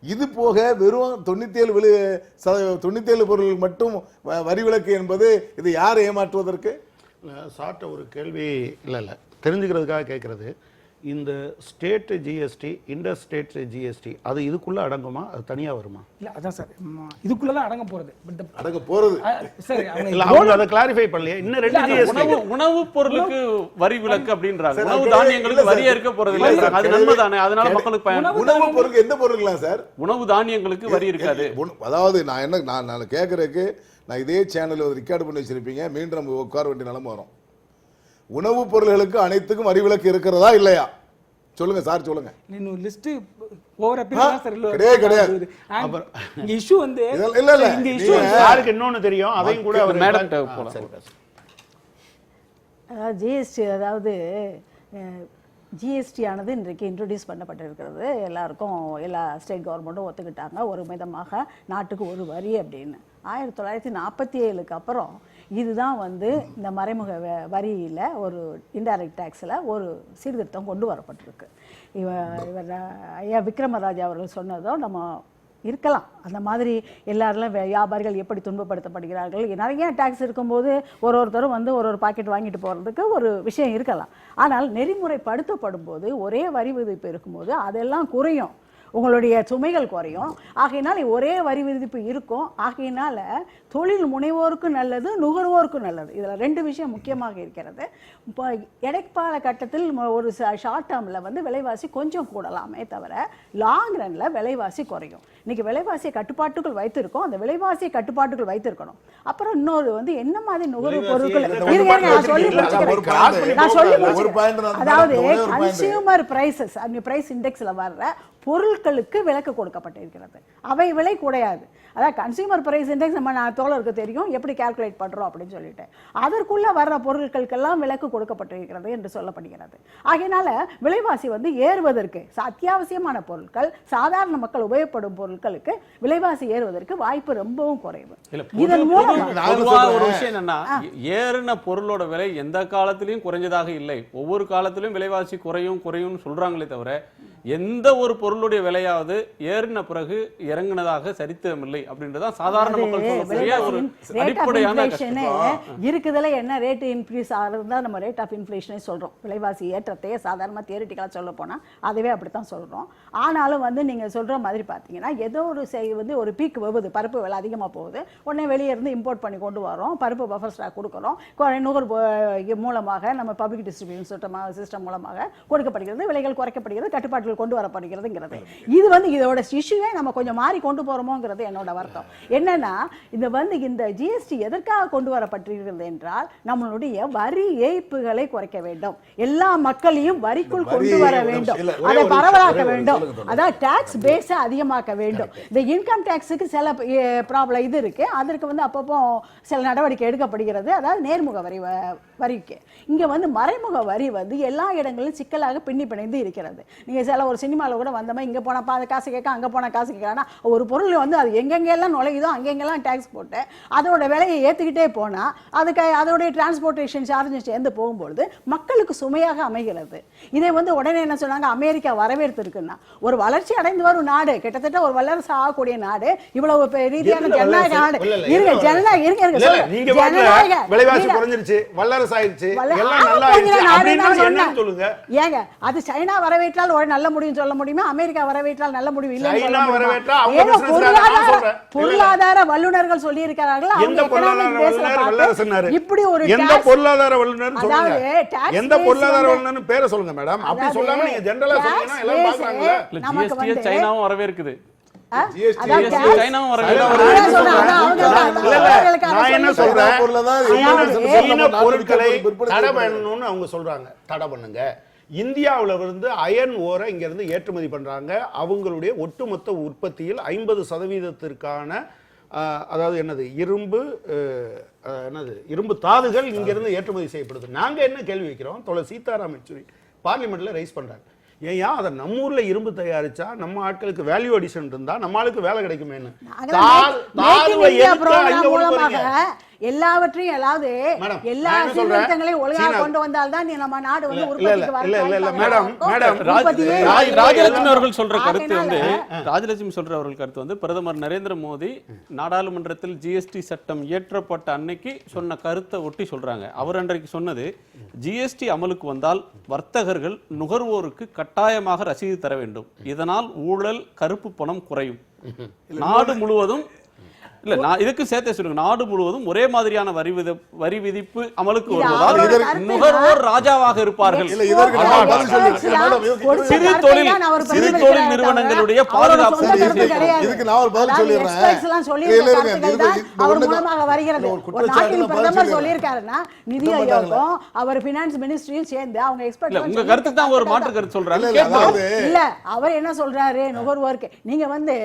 இது போக வெறும் 97 பொருட்களுக்கு மட்டும் வரி விலக்கு என்பது இது யாரை ஏமாற்றுவதற்கு? சார்ட்ட ஒரு கேள்வி இல்லை தெரிஞ்சுக்கிறதுக்காக கேட்கறது. இந்த state GST, inter state GST, அது இதுக்குள்ள அடங்குமா, அது தனியா வருமா? இல்ல அதான் சார், இதுக்குள்ள தான் அடங்க போறது. அடங்க போறது சரி, அவங்க அதை கிளாரிஃபை பண்ணலையே. இன்னும் 2 ஜிஎஸ்டி. உணவு பொருளுக்கு வரி விலக்கு அப்படின்றாங்க. உணவு தானியங்களுக்கு வரி இருக்க போறது இல்லை, அது நன்மை தானே, அதனால மக்களுக்கு பயன். உணவு பொருளுக்கு எந்த பொருளுங்களா சார்? உணவு தானியங்களுக்கு வரி இருக்காது. அதாவது நான் கேட்கறதுக்கு, நான் இதே சேனல் ரெக்கார்டு பண்ணி வச்சிருப்பீங்க, மீண்டும் நம்ம உட்கார வேண்டிய நிலைமை வரும். உணவுப் பொருள்களுக்கு அனைத்துக்கும் வரி விலக்கு இருக்கிறதா இல்லையா? சொல்லுங்க சார், சொல்லுங்க. இன்னும் லிஸ்ட் ஓவர் அப்பியரன்ஸ் சார் கிடையாது. அப்புறம் இங்க இஷ்யூ வந்து இல்ல இங்க இஷ்யூ யாருக்கு இன்னொன்னு தெரியும், அதையும் கூட அவர் மேடம் போலாம். அதாவது ஜிஎஸ்டி, அதாவது ஜிஎஸ்டி ஆனது இன்றைக்கு இன்ட்ரடியூஸ் பண்ணப்பட்டிருக்கிறது. எல்லாருக்கும் எல்லா ஸ்டேட் கவர்மெண்ட்டும் ஒத்துக்கிட்டாங்க ஒரு விதமாக நாட்டுக்கு ஒரு வரி அப்படின்னு. 1947க்கு அப்புறம் இதுதான் வந்து இந்த மறைமுக வரியில் ஒரு இன்டைரக்ட் டேக்ஸில் ஒரு சீர்திருத்தம் கொண்டு வரப்பட்டிருக்கு. இவர் ஐயா விக்ரமராஜா அவர்கள் சொன்னதோ நம்ம இருக்கலாம். அந்த மாதிரி எல்லாரும் வியாபாரிகள் எப்படி துன்பப்படுத்தப்படுகிறார்கள், நிறைய டேக்ஸ் இருக்கும்போது ஒருத்தரும் வந்து ஒரு பாக்கெட் வாங்கிட்டு போகிறதுக்கு ஒரு விஷயம் இருக்கலாம். ஆனால் நெறிமுறைப்படுத்தப்படும் போது ஒரே வரி விதிப்பு இருக்கும்போது அதெல்லாம் குறையும், உங்களுடைய சுமைகள் குறையும். ஆகையினால் ஒரே வரி விதிப்பு இருக்கும். ஆகையினால தொழில் முனைவோருக்கும் நல்லது, நுகர்வோருக்கும் நல்லது. இதில் 2 விஷயம் முக்கியமாக இருக்கிறது. இப்போ இடைக்கால கட்டத்தில் ஒரு ஷார்ட் டேர்மில் வந்து விலைவாசி கொஞ்சம் கூடலாமே தவிர லாங் ரனில் விலைவாசி குறையும். இன்னைக்கு விலைவாசியை கட்டுப்பாட்டுக்குள் வைத்திருக்கோம், அந்த விலைவாசியை கட்டுப்பாட்டுக்குள் வைத்திருக்கணும். அப்புறம் இன்னொரு வந்து என்ன மாதிரி நுகர்வு பொருட்கள், நான் சொல்லி முடிக்கிறேன். அதாவது கன்சியூமர் பிரைசஸ், பிரைஸ் இண்டெக்ஸில் வர்ற பொருட்கள் பொருட்களுக்கு விலக்கு கொடுக்கப்பட்டிருக்கிறது. அவை விலை குறையாது. அதாவது கன்சியூமர் பிரைஸ் இண்டெக்ஸ் நம்ம தோழருக்கு தெரியும் எப்படி கால்குலேட் பண்றோம் அப்படின்னு சொல்லிட்டு அதற்குள்ள வர்ற பொருட்களுக்கெல்லாம் விலக்கு கொடுக்கப்பட்டிருக்கிறது என்று சொல்லப்படுகிறது. ஆகையினால விலைவாசி வந்து ஏறுவதற்கு அத்தியாவசியமான பொருட்கள் சாதாரண மக்கள் உபயோகப்படும் பொருட்களுக்கு விலைவாசி ஏறுவதற்கு வாய்ப்பு ரொம்பவும் குறைவு. இதன் மூலமா ஒரு விஷயம் என்னன்னா, ஏறின பொருளோட விலை எந்த காலத்திலயும் குறைஞ்சதாக இல்லை. ஒவ்வொரு காலத்திலும் விலைவாசி குறையும் சொல்றாங்களே தவிர எந்த ஒரு பொருளுடைய விலையாவது ஏறின பிறகு இறங்கினதாக சரித்திரம் இல்லை அப்படின்றதான் சாதாரண மக்கள் சொல்லக்கூடிய ஒரு அடிப்படையான இருக்குதுல என்ன ரேட் இன்க்ரீஸ் ஆகுறதா நம்ம ரேட் ஆஃப் இன்ஃப்ளேஷனே சொல்றோம். விலைவாசி ஏற்றத்தையே சாதாரண தியரிட்டிக்கலா சொல்ல போனா அதுவே அப்படித்தான் சொல்றோம். ஆனாலும் வந்து நீங்க சொல்ற மாதிரி பாத்தீங்கன்னா ஏதோ ஒரு வந்து ஒரு பீக் வருது, பருப்பு விலை அதிகமா போகுது, உடனே வெளியே இருந்து இம்போர்ட் பண்ணி கொண்டு வரோம், பருப்பு பஃபர் ஸ்டாக் கொடுக்குறோம், நுகர்வு மூலமாக நம்ம பப்ளிக் டிஸ்ட்ரிபியூஷன் சிஸ்டம் மூலமாக கொடுக்கப்படுகிறது, விலைகள் குறைக்கப்படுகிறது, கட்டுப்பாடுகள் கொண்டு வரப்படுகிறதுங்கிறது. இது வந்து இதோட இஷ்யூவே நம்ம கொஞ்சம் மாறி கொண்டு போறோமோங்கிறது என்னோட வருத்தம். என்னன்னா இது வந்து இந்த ஜிஎஸ்டி எதற்காக கொண்டு வரப்பட்டிருக்கிறது என்றால் நம்மளுடைய வரி ஏய்ப்புகளை குறைக்க வேண்டும், எல்லா மக்களையும் வரிக்குள் கொண்டு வர வேண்டும், அதை பரவலாக்க வேண்டும், அதாவது டாக்ஸ் பேஸ அதிகமாக்க வேண்டும். இந்த இன்கம் டாக்ஸுக்கு சில ப்ராப்ளம் இது இருக்கு, அதற்கு வந்து அப்பப்போ சில நடவடிக்கை எடுக்கப்படுகிறது. அதாவது நேர்முக வரிக்கு இங்க வந்து மறைமுக வரி வந்து எல்லா இடங்களிலும் சிக்கலாக பின்னி பிணைந்து இருக்கிறது. நீங்க சில ஒரு சினிமாவில் கூட வந்தோமா இங்கே போனால் காசு கேட்க அங்கே போனால் காசு கேட்கறான்னா ஒரு பொருள் வந்து அது எங்கெங்கெல்லாம் நுழையுதோ அங்கெங்கெல்லாம் டேக்ஸ் போட்டு அதோட விலையை ஏற்றுக்கிட்டே போனால் அதுக்கு அதோடைய டிரான்ஸ்போர்ட்டேஷன் சார்ஜஸ் சேர்ந்து போகும்பொழுது மக்களுக்கு சுமையாக அமைகிறது. இதை வந்து உடனே என்ன சொன்னாங்க, அமெரிக்கா வரவேற்றிருக்குன்னா ஒரு வளர்ச்சி அடைந்து வரும் நாடு, கிட்டத்தட்ட ஒரு வல்லரசு ஆகக்கூடிய நாடு, இவ்வளவு ரீதியான ஜனநாயக நாடு இருங்க, ஜனநாயக ஏங்க அது சைனா வரவேற்றால் ஒரு நல்ல முடிவு சொல்ல முடியுமா, அமெரிக்கா வரவேற்றால் நல்ல முடிவு இல்லை பொருளாதார வல்லுநர்கள் சொல்லி இருக்கிறார்கள். இப்படி ஒரு எந்த பொருளாதார வல்லுநர் சொல்லுங்க, எந்த பொருளாதார வல்லுநர் பேரை சொல்லுங்க மேடம். அப்படி சொல்லாம நீங்க ஜெனரலா சொன்னீங்கன்னா எல்லாம் பாக்குறாங்க. ஜிஎஸ்டி சைனாவும் வரவேற்குது. பொருட்களை தடை பண்ணணும்னு அவங்க சொல்றாங்க, தடை பண்ணுங்க. இந்தியாவில் இருந்து அயன் ஓரை இங்க இருந்து ஏற்றுமதி பண்றாங்க. அவங்களுடைய ஒட்டுமொத்த உற்பத்தியில் 50% அதாவது என்னது இரும்பு தாதுகள் இங்க இருந்து ஏற்றுமதி செய்யப்படுது. நாங்க என்ன கேள்வி வைக்கிறோம், தோழர் சீதாராம் யெச்சூரி பார்லிமெண்ட்ல ரைஸ் பண்றாங்க, ஏன் அதை நம்ம ஊர்ல இரும்பு தயாரிச்சா நம்ம ஆட்களுக்கு வேல்யூ அடிஷன் இருந்தா நம்ம ஆளுக்கு வேலை கிடைக்குமேன்னு எல்லாவற்றையும் அதாவது எல்லா சீர்திருத்தங்களையும் ஒழுங்காக கொண்டு வந்தால்தான் நம்ம நாடு வந்து ராஜலட்சுமி அவர்கள் சொல்ற கருத்து வந்து பிரதமர் நரேந்திர மோடி நாடாளுமன்றத்தில் ஜிஎஸ்டி சட்டம் இயற்றப்பட்ட அன்னைக்கு சொன்ன கருத்தை ஒட்டி சொல்றாங்க. அவர் அன்றைக்கு சொன்னது, ஜிஎஸ்டி அமலுக்கு வந்தால் வர்த்தகர்கள் நுகர்வோருக்கு கட்டாயமாக ரசீது தர வேண்டும், இதனால் ஊழல் கருப்பு பணம் குறையும், நாடு முழுவதும் இல்ல நான் இதுக்கு சேர்த்தே சொல்லுங்க, நாடு முழுவதும் ஒரே மாதிரியான வரி விதிப்பு அமலுக்கு வருவதால் நுகர்வோர் ராஜாவாக இருப்பார்கள், சிறு தொழில் நிறுவனங்களுடைய பாதுகாப்பு. இதுக்கு நான் ஒரு பதில் சொல்லியிருக்காருன்னா நிதி ஆயோகம் அவர் பினான்ஸ் மினிஸ்ட்ரியும் சேர்ந்து அவங்க எக்ஸ்பர்ட் உங்க கருத்து தான் ஒரு மாற்று கருத்து சொல்றாங்க. இல்ல அவர் என்ன சொல்றாரு, நுகர்வோருக்கு நீங்க வந்து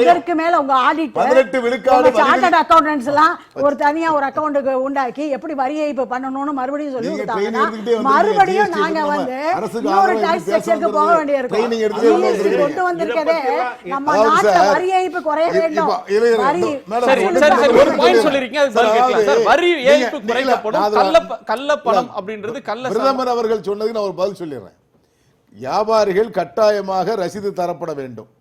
அதற்கு மேல உங்க ஆடிட்டர் சார்ட்டர்ட் அக்கவுண்டன்ட்ஸ் எல்லாம் ஒரு தனியா ஒரு அக்கவுண்ட் உண்டாக்கி எப்படி வரி ஏய்ப்பு பண்ணணும்னு மறுபடியும் சொல்லி கொடுத்தாங்கன்னா மறுபடியும் நாங்க வந்து இன்னொரு டாக்ஸ் ஸ்ட்ரக்சருக்கு போக வேண்டியிருக்கும். கொண்டு வந்திருக்கதே நம்ம நாட்டுல வரி ஏய்ப்பு குறைய வேண்டும். ஒரு பாயிண்ட் சொல்லிருக்கீங்க, அது பதில் கேட்கலாம் சார். வரி ஏய்ப்பு குறைக்கப்படும், கள்ள பணம் அப்படின்றது கள்ள. பிரதமர் அவர்கள் சொன்னதுக்கு நான் ஒரு பதில் சொல்லிடுறேன். வியாபாரிகள் கட்டாயமாக ரசீது தரப்பட வேண்டும்,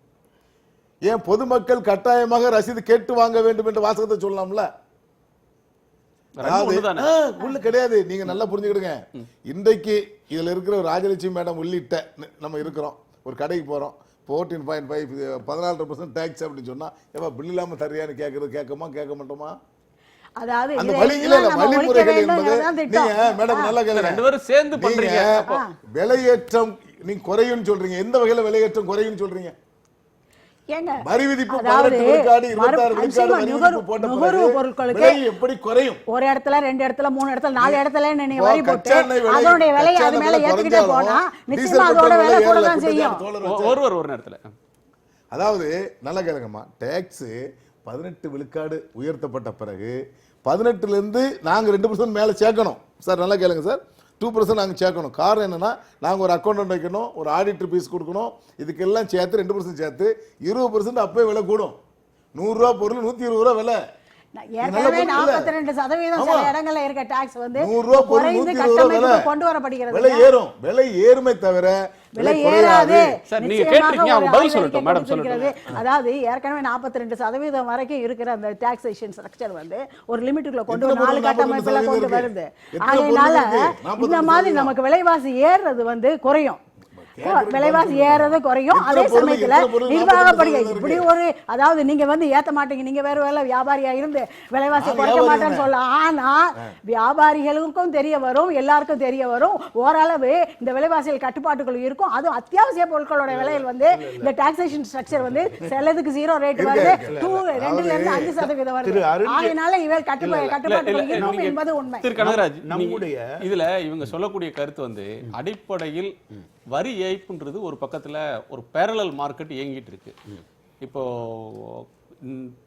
ஏன் பொதுமக்கள் கட்டாயமாக ரசீது கேட்டு வாங்க வேண்டும் என்ற வாசகத்தை சொல்லலாம்ல? உள்ள கிடையாது. நீங்க நல்லா புரிஞ்சுக்கிடுங்க. இன்றைக்கு இதுல இருக்கிற ராஜலட்சுமி மேடம் உள்ளிட்ட நம்ம இருக்கிறோம், ஒரு கடைக்கு போறோம், 14.5 14% டாக்ஸ் அப்படின்னு சொன்னா எப்ப பில் இல்லாம தரியான்னு கேட்கறது கேட்கமா கேட்க மாட்டோமா? அதாவது அந்த வழிமுறைகள் என்பது நீங்க மேடம் நல்லா கேளுங்க, ரெண்டு பேரும் சேர்ந்து பண்றீங்க. விலையேற்றம் நீங்க குறையும் சொல்றீங்க, எந்த வகையில விலையேற்றம் குறையும் சொல்றீங்க? ஏங்க, வரி விதிப்பு அதாவது 18 விழுக்காடு 26 விழுக்காடு வரி நுகர்வு விதிப்பு போட்ட நுகர்வு பிறகு பொருட்களுக்கு விலை எப்படி குறையும்? ஒரு இடத்துல 2 இடத்துல 3 இடத்துல 4 இடத்துல நீங்க இப்போ வரி போட்டு கச்சா எண்ணெய் விலை- அதோட விலையை கச்சா அது எண்ணெய் மேல விலை ஏத்திக்கிட்டே குறைஞ்சாலும் போனா டீசல் நிச்சயமா அதோட பெட்ரோல் விலை விலை கூட ஏறல. தான் செய்யும். குற்றச்சாட்டு தோழர் வச்சார். ஒரு நேரத்துல அதாவது நல்லா கேளுங்கம்மா, டேக்ஸ் 18 விழுக்காடு உயர்த்தப்பட்ட பிறகு 18ல இருந்து நாங்க 2% மேல சேர்க்கணும் சார். நல்லா கேளுங்க சார், 2% நாங்க சேர்க்கணும். காரணம் என்னன்னா, நாங்க ஒரு அக்கௌண்டன்ட் வைக்கணும், ஒரு ஆடிட்டர் ஃபீஸ் கொடுக்கணும், இதுக்கெல்லாம் சேர்த்து 2% சேர்த்து 20% அப்பவே விலை கூடும். 100 ரூபா பொருள் 120 ரூபா விலை. ஏற்கனவே 42% சில இடங்கள்ல இருக்க டாக்ஸ் வந்து 100 ரூபா பொருள் குறைந்து 120 ரூபா விலை. கட்டமைப்புக்கு கொண்டு வரப்படுகிறது. விலை ஏறும், விலை ஏறுமே தவிர விலை குறையாது. ஏறாது. சார், நீங்க நிச்சயமாக கேட்டிருக்கீங்க, ஒரு அவங்க பதில் ஆய்வு சொல்லட்டும், மேடம் கொடுத்திருக்கிறது. அதாவது ஏற்கனவே 42% வரைக்கும் இருக்கிற அந்த டாக்ஸேஷன் ஸ்ட்ரக்சர் வந்து ஒரு லிமிட்டுக்குள்ள கொண்டு எத்தனை 4 பொருள் கட்டமைப்புல 40% கொண்டு இருக்கு? வருது. எத்தனை பொருள் அதனால இருக்கு? 40% இந்த மாதிரி நமக்கு விலைவாசி ஏறுறது வந்து குறையும். கேக்குறது விலைவாசி பதில் ஏறது குறையும். எத்தனை அதே பொருள், சமயத்துல எத்தனை பொருள் நிர்வாகப்படிகை 40% இப்படி ஒரு, அதாவது நீங்க வந்து ஏத்த மாட்டீங்க, நீங்க வேற வேலை வியாபாரியா இருந்து விலைவாசி குறைக்க மாட்டேன்னு சொல்லலாம். ஆனா வியாபாரிகளுக்கும் தெரிய வரும், எல்லாருக்கும் தெரிய வரும், ஓரளவு இந்த விலைவாசிகள் கட்டுப்பாட்டுக்குள் இருக்கும். அதுவும் அத்தியாவசிய பொருட்களோட விலையில் வந்து இந்த டாக்ஸேஷன் ஸ்ட்ரக்சர் வந்து சிலதுக்கு 0 ரேட் வருது, 2ல இருந்து 5% வருது. அதனால இவள் கட்டுப்பாட்டுக்குள் இருக்கும் என்பது உண்மை. திரு கனகராஜ், நம்முடைய இதுல இவங்க சொல்லக்கூடிய கருத்து வந்து அடிப்படையில் வரி ஏய்ப்புன்றது ஒரு பக்கத்துல ஒரு பேரலல் மார்க்கெட் இயங்கிட்டு இருக்கு. இப்போ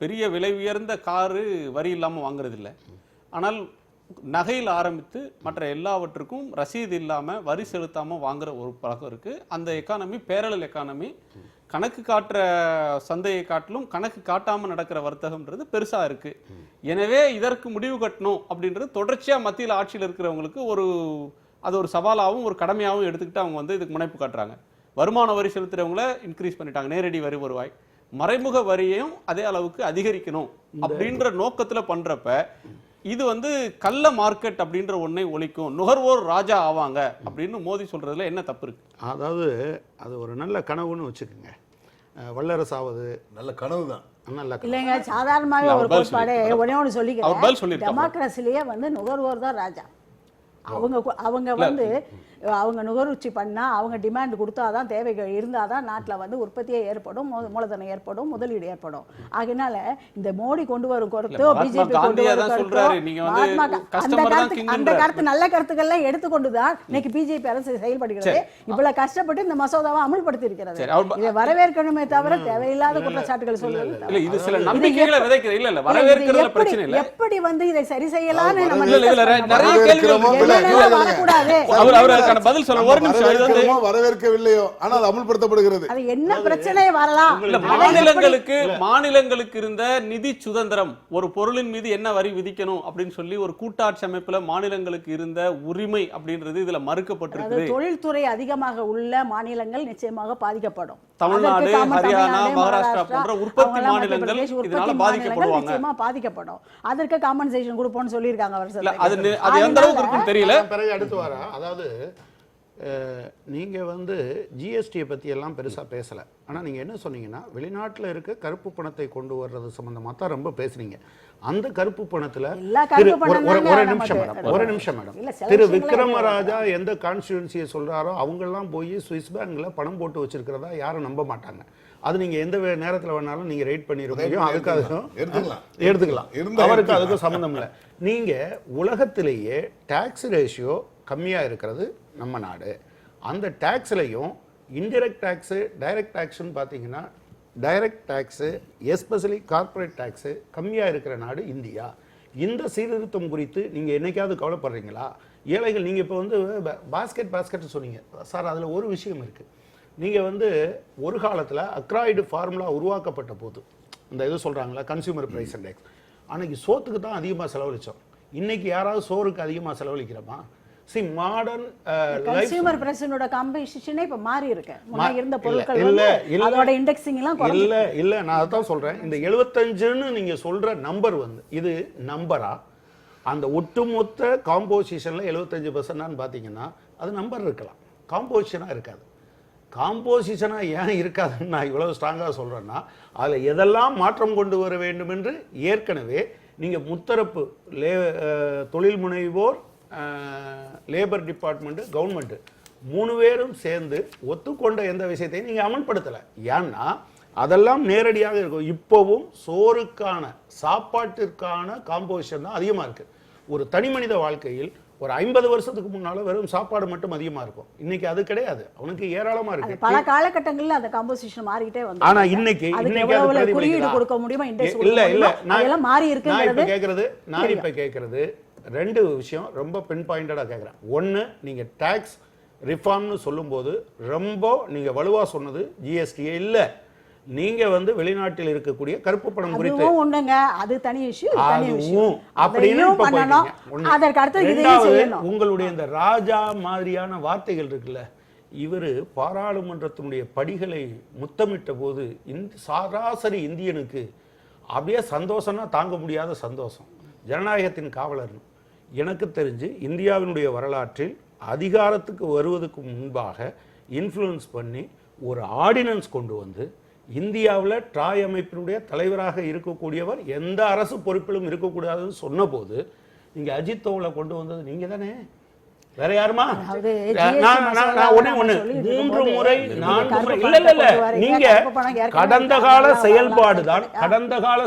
பெரிய விலை உயர்ந்த காரு வரி இல்லாம வாங்குறது இல்லை, ஆனால் நகையில் ஆரம்பித்து மற்ற எல்லாவற்றுக்கும் ரசீது இல்லாம வரி செலுத்தாம வாங்குற ஒரு பழக்கம் இருக்கு. அந்த எக்கானமி பேரலல் எக்கானமி. கணக்கு காட்டுற சந்தையை காட்டிலும் கணக்கு காட்டாம நடக்கிற வர்த்தகம்ன்றது பெருசா இருக்கு. எனவே இதற்கு முடிவு கட்டணும் அப்படின்றது தொடர்ச்சியா மத்தியில் ஆட்சியில் இருக்கிறவங்களுக்கு அது ஒரு சவாலாகவும் ஒரு கடமையாகவும் எடுத்துக்கிட்டு அவங்க வந்து இதுக்கு முனைப்பு காட்டுறாங்க. வருமான வரி செலுத்துறவங்கள இன்க்ரீஸ் பண்ணிட்டாங்க, நேரடி வரி வருவாய். மறைமுக வரியையும் அதே அளவுக்கு அதிகரிக்கணும் அப்படின்ற நோக்கத்துல பண்றப்ப இது வந்து கள்ள மார்க்கெட் அப்படின்ற ஒன்றை ஒழிக்கும், நுகர்வோர் ராஜா ஆவாங்க அப்படின்னு மோடி சொல்றதுல என்ன தப்பு இருக்கு? அதாவது அது ஒரு நல்ல கனவுன்னு வச்சுக்கோங்க. வல்லரசாவது நல்ல கனவு தான். நல்ல கனவு. இல்லைங்க, சாதாரணமாகவே ஒரு கோட்பாடு ஒன்னே ஒன்று அவர் பதில் சொல்லிக்கிறேன். சொல்லியிருக்காரு. டெமோக்ரஸிலேயே வந்து நுகர்வோர் தான் ராஜா. அவங்க வந்து அவங்க நுகர்வுச்சி பண்ணா, அவங்க டிமாண்ட் கொடுத்தாதான், தேவைகள் இருந்தாதான் நாட்டில் வந்து உற்பத்தியே ஏற்படும், மூலதனம் ஏற்படும், முதலீடு ஏற்படும். அதனால இந்த மோடி கொண்டு வரும் கருத்து, பிஜேபி கொண்டு வரும் கருத்து, அந்த கருத்து நல்ல கருத்துக்கள்லாம் எடுத்துக்கொண்டுதான் இன்னைக்கு பிஜேபி அரசு செயல்படுகிறது. இவ்வளவு கஷ்டப்பட்டு இந்த மசோதாவை அமுல்படுத்தி இருக்கிறது. இதை வரவேற்கணுமே தவிர தேவையில்லாத குற்றச்சாட்டுகள் சொல்வது எப்படி வந்து இதை சரி செய்யலாம்னு நம்ம வரக்கூடாது. பதில் சொல்ல ஒரு நிமிஷம். வரவேற்கவில்லையோ ஆனால் அமுல்படுத்தப்படுகிறது. அது என்ன பிரச்சனை வரலாம்? மாநிலங்களுக்கு இருந்த நிதி சுதந்திரம், ஒரு பொருளின் மீது என்ன வரி விதிக்கணும் அப்படின்னு சொல்லி ஒரு கூட்டாட்சி அமைப்புல மாநிலங்களுக்கு இருந்த உரிமை அப்படின்றது இதுல மறுக்கப்பட்டிருக்கு. தொழில்துறை அதிகமாக உள்ள மாநிலங்கள் நிச்சயமாக பாதிக்கப்படும். தமிழ்நாடு, ஹரியானா, மகாராஷ்டிரா போன்ற உற்பத்தி மாநிலங்கள் இதனால பாதிக்கப்படுவாங்க. நிச்சயமா பாதிக்கப்படும். அதற்கு காம்பன்சேஷன் கொடுப்போம்னு சொல்லியிருக்காங்க அரசு. அது எந்த அளவுக்கு இருக்குன்னு தெரியல. பிறகு அடுத்து வர, அதாவது நீங்கள் வந்து ஜிஎஸ்டியை பற்றி எல்லாம் பெருசாக பேசலை. ஆனால் நீங்கள் என்ன சொன்னீங்கன்னா, வெளிநாட்டில் இருக்க கருப்பு பணத்தை கொண்டு வர்றது சம்மந்தமாக தான் ரொம்ப பேசுனீங்க. அந்த கருப்பு பணத்தில் ஒரு நிமிஷம் மேடம், திரு விக்ரமராஜா எந்த கான்ஸ்டியூன்சியை சொல்கிறாரோ அவங்கெல்லாம் போய் சுவிஸ் பேங்கில் பணம் போட்டு வச்சிருக்கிறதா யாரும் நம்ப மாட்டாங்க. அது நீங்கள் எந்த நேரத்தில் வேணாலும் நீங்கள் ரைட் பண்ணிருக்கீங்க, அதுக்காக எடுத்துக்கலாம். அவருக்கு அதுக்கும் சம்மந்தம் இல்லை. நீங்கள் உலகத்திலேயே டாக்ஸ் ரேஷியோ கம்மியாக இருக்கிறது நம்ம நாடு. அந்த டேக்ஸ்லையும் இன்டைரக்ட் டேக்ஸு, டைரக்ட் டேக்ஸ்னு பார்த்தீங்கன்னா, direct tax especially corporate tax கம்மியாக இருக்கிற நாடு இந்தியா. இந்த சீர்திருத்தம் குறித்து நீங்கள் என்னைக்காவது கவலைப்படுறீங்களா? ஏழைகள், நீங்கள் இப்போ வந்து பாஸ்கெட் சொன்னீங்க சார், அதில் ஒரு விஷயம் இருக்குது. நீங்கள் வந்து ஒரு காலத்தில் அக்ராய்டு ஃபார்முலா உருவாக்கப்பட்ட போது இந்த இது சொல்கிறாங்களா, கன்சியூமர் ப்ரைஸ் இண்டெக்ஸ், அன்னைக்கு சோத்துக்கு தான் அதிகமாக செலவழித்தோம். இன்னைக்கு யாராவது சோறுக்கு அதிகமாக செலவழிக்கிறோமா? மாடர்ன் கன்சியூமர் பிரைஸோட காம்படிஷனே இப்ப மாறி இருக்கு. முன்னாடி இருந்த பொருட்கள் வந்து அதோட இண்டெக்ஸிங் எல்லாம் இல்ல நான் அதான் சொல்றேன். இந்த 75ன்னு நீங்க சொல்ற நம்பர் வந்து இது நம்பரா? அந்த ஒட்டுமொத்த காம்போசிஷன்ல 75% பாத்தீங்கன்னா அது நம்பர் இருக்கலாம், காம்போசிஷனா இருக்காது. காம்போசிஷனா ஏன் இருக்காதுன்னு நான் இவ்வளவு ஸ்ட்ராங்கா சொல்றேன்னா, அதுல எதெல்லாம் மாற்றம் கொண்டு வர வேண்டும் என்று ஏற்கனவே நீங்க முத்தரப்பு தொழில் முனைவோர், லேபர் டிபார்ட்மெண்ட், கவர்மெண்ட் 3 பேரும் சேர்ந்து ஒத்துக்கொண்ட எந்த விஷயத்தையும் நீங்க அமல்படுத்தலை. ஏன்னா அதெல்லாம் நேரடியாக இருக்கும். இப்போவும் சோறுக்கான சாப்பாட்டிற்கான காம்போசிஷன் தான் அதிகமாக இருக்குது. ஒரு தனி மனித வாழ்க்கையில் ஒரு 50 வருஷத்துக்கு முன்னால வெறும் சாப்பாடு மட்டும் அதிகமா இருக்கும். இன்னைக்கு அது கிடையாது. அவனுக்கு ஏராளமா இருக்கு. பல காலகட்டங்கள்ல அந்த காம்போசிஷன் மாறிட்டே வந்து. ஆனா இன்னைக்கு அது குறியீடு கொடுக்க முடியுமா? இண்டெக்ஸ் இல்ல அதெல்லாம் மாறி இருக்குங்கிறது. நான் இப்ப கேக்குறது ரெண்டு விஷயம் ரொம்ப பின் பாயிண்டடா கேக்குறேன். ஒன்னு, நீங்க டாக்ஸ் ரிஃபார்ம்னு சொல்லும்போது ரொம்ப நீங்க வலுவா சொன்னது ஜிஎஸ்டி இல்ல, நீங்க வந்து வெளிநாட்டில் இருக்கக்கூடிய கருப்பு பணம் குறித்து ஒண்ணுங்க, அது தனி இஷ்யூ. அப்படின்னு அதற்கு அடுத்து இதையும் செய்யணும். உங்களுடைய இந்த ராஜா மாதிரியான வார்த்தைகள் இருக்குல்ல, இவரு பாராளுமன்றத்தினுடைய படிகளை முத்தமிட்ட போது இந்த சராசரி இந்தியனுக்கு அப்படியே சந்தோஷம்னா தாங்க முடியாத சந்தோஷம். ஜனநாயகத்தின் காவலர். எனக்கு தெரிஞ்சு இந்தியாவினுடைய வரலாற்றில் அதிகாரத்துக்கு வருவதற்கு முன்பாக இன்ஃப்ளூயன்ஸ் பண்ணி ஒரு ஆர்டினன்ஸ் கொண்டு வந்து இந்தியாவில் ட்ராய் அமைப்பினுடைய தலைவராக இருக்கக்கூடியவர் எந்த அரசு பொறுப்பிலும் இருக்கக்கூடாதுன்னு சொன்ன போது நீங்க அஜித் தோவலை கொண்டு வந்தது நீங்க தானே, வேற யாருமா? ஒண்ணு 3 முறை 4 முறை இல்ல நீங்க கடந்த கால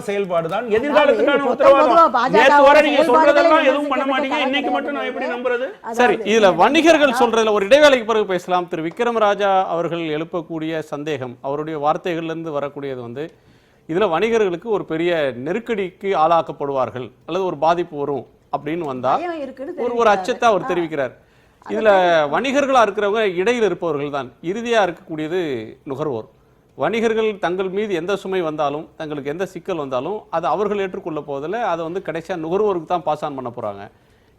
செயல்பாடுதான் எதிர்காலத்துக்கான உத்தரவாதம். நேத்து வரை நீங்க சொல்றதெல்லாம் எதுவும் பண்ண மாட்டீங்க, இன்னைக்கு மட்டும் நான் எப்படி நம்புறது? சரி, இதுல வணிகர்கள் சொல்றதுல ஒரு இடைவேளைக்கு பிறகு பேசலாம். திரு விக்ரமராஜா அவர்கள் எழுப்பக்கூடிய சந்தேகம், அவருடைய வார்த்தைகள்ல இருந்து வரக்கூடியது வந்து, இதுல வணிகர்களுக்கு ஒரு பெரிய நெருக்கடிக்கு ஆளாக்கப்படுவார்கள் அல்லது ஒரு பாதிப்பு வரும் அப்படின்னு வந்தா ஒரு அச்சத்தை அவர் தெரிவிக்கிறார். இதுல வணிகர்களா இருக்கிறவங்க இடையில் இருப்பவர்கள் தான், இறுதியா இருக்கக்கூடியது நுகர்வோர். வணிகர்கள் தங்கள் மீது எந்த சுமை வந்தாலும், தங்களுக்கு எந்த சிக்கல் வந்தாலும் அது அவர்கள் ஏற்றுக்கொள்ள போவதில்லை, அதை வந்து கடைசியா நுகர்வோருக்கு தான் பாஸ் ஆன் பண்ண போறாங்க.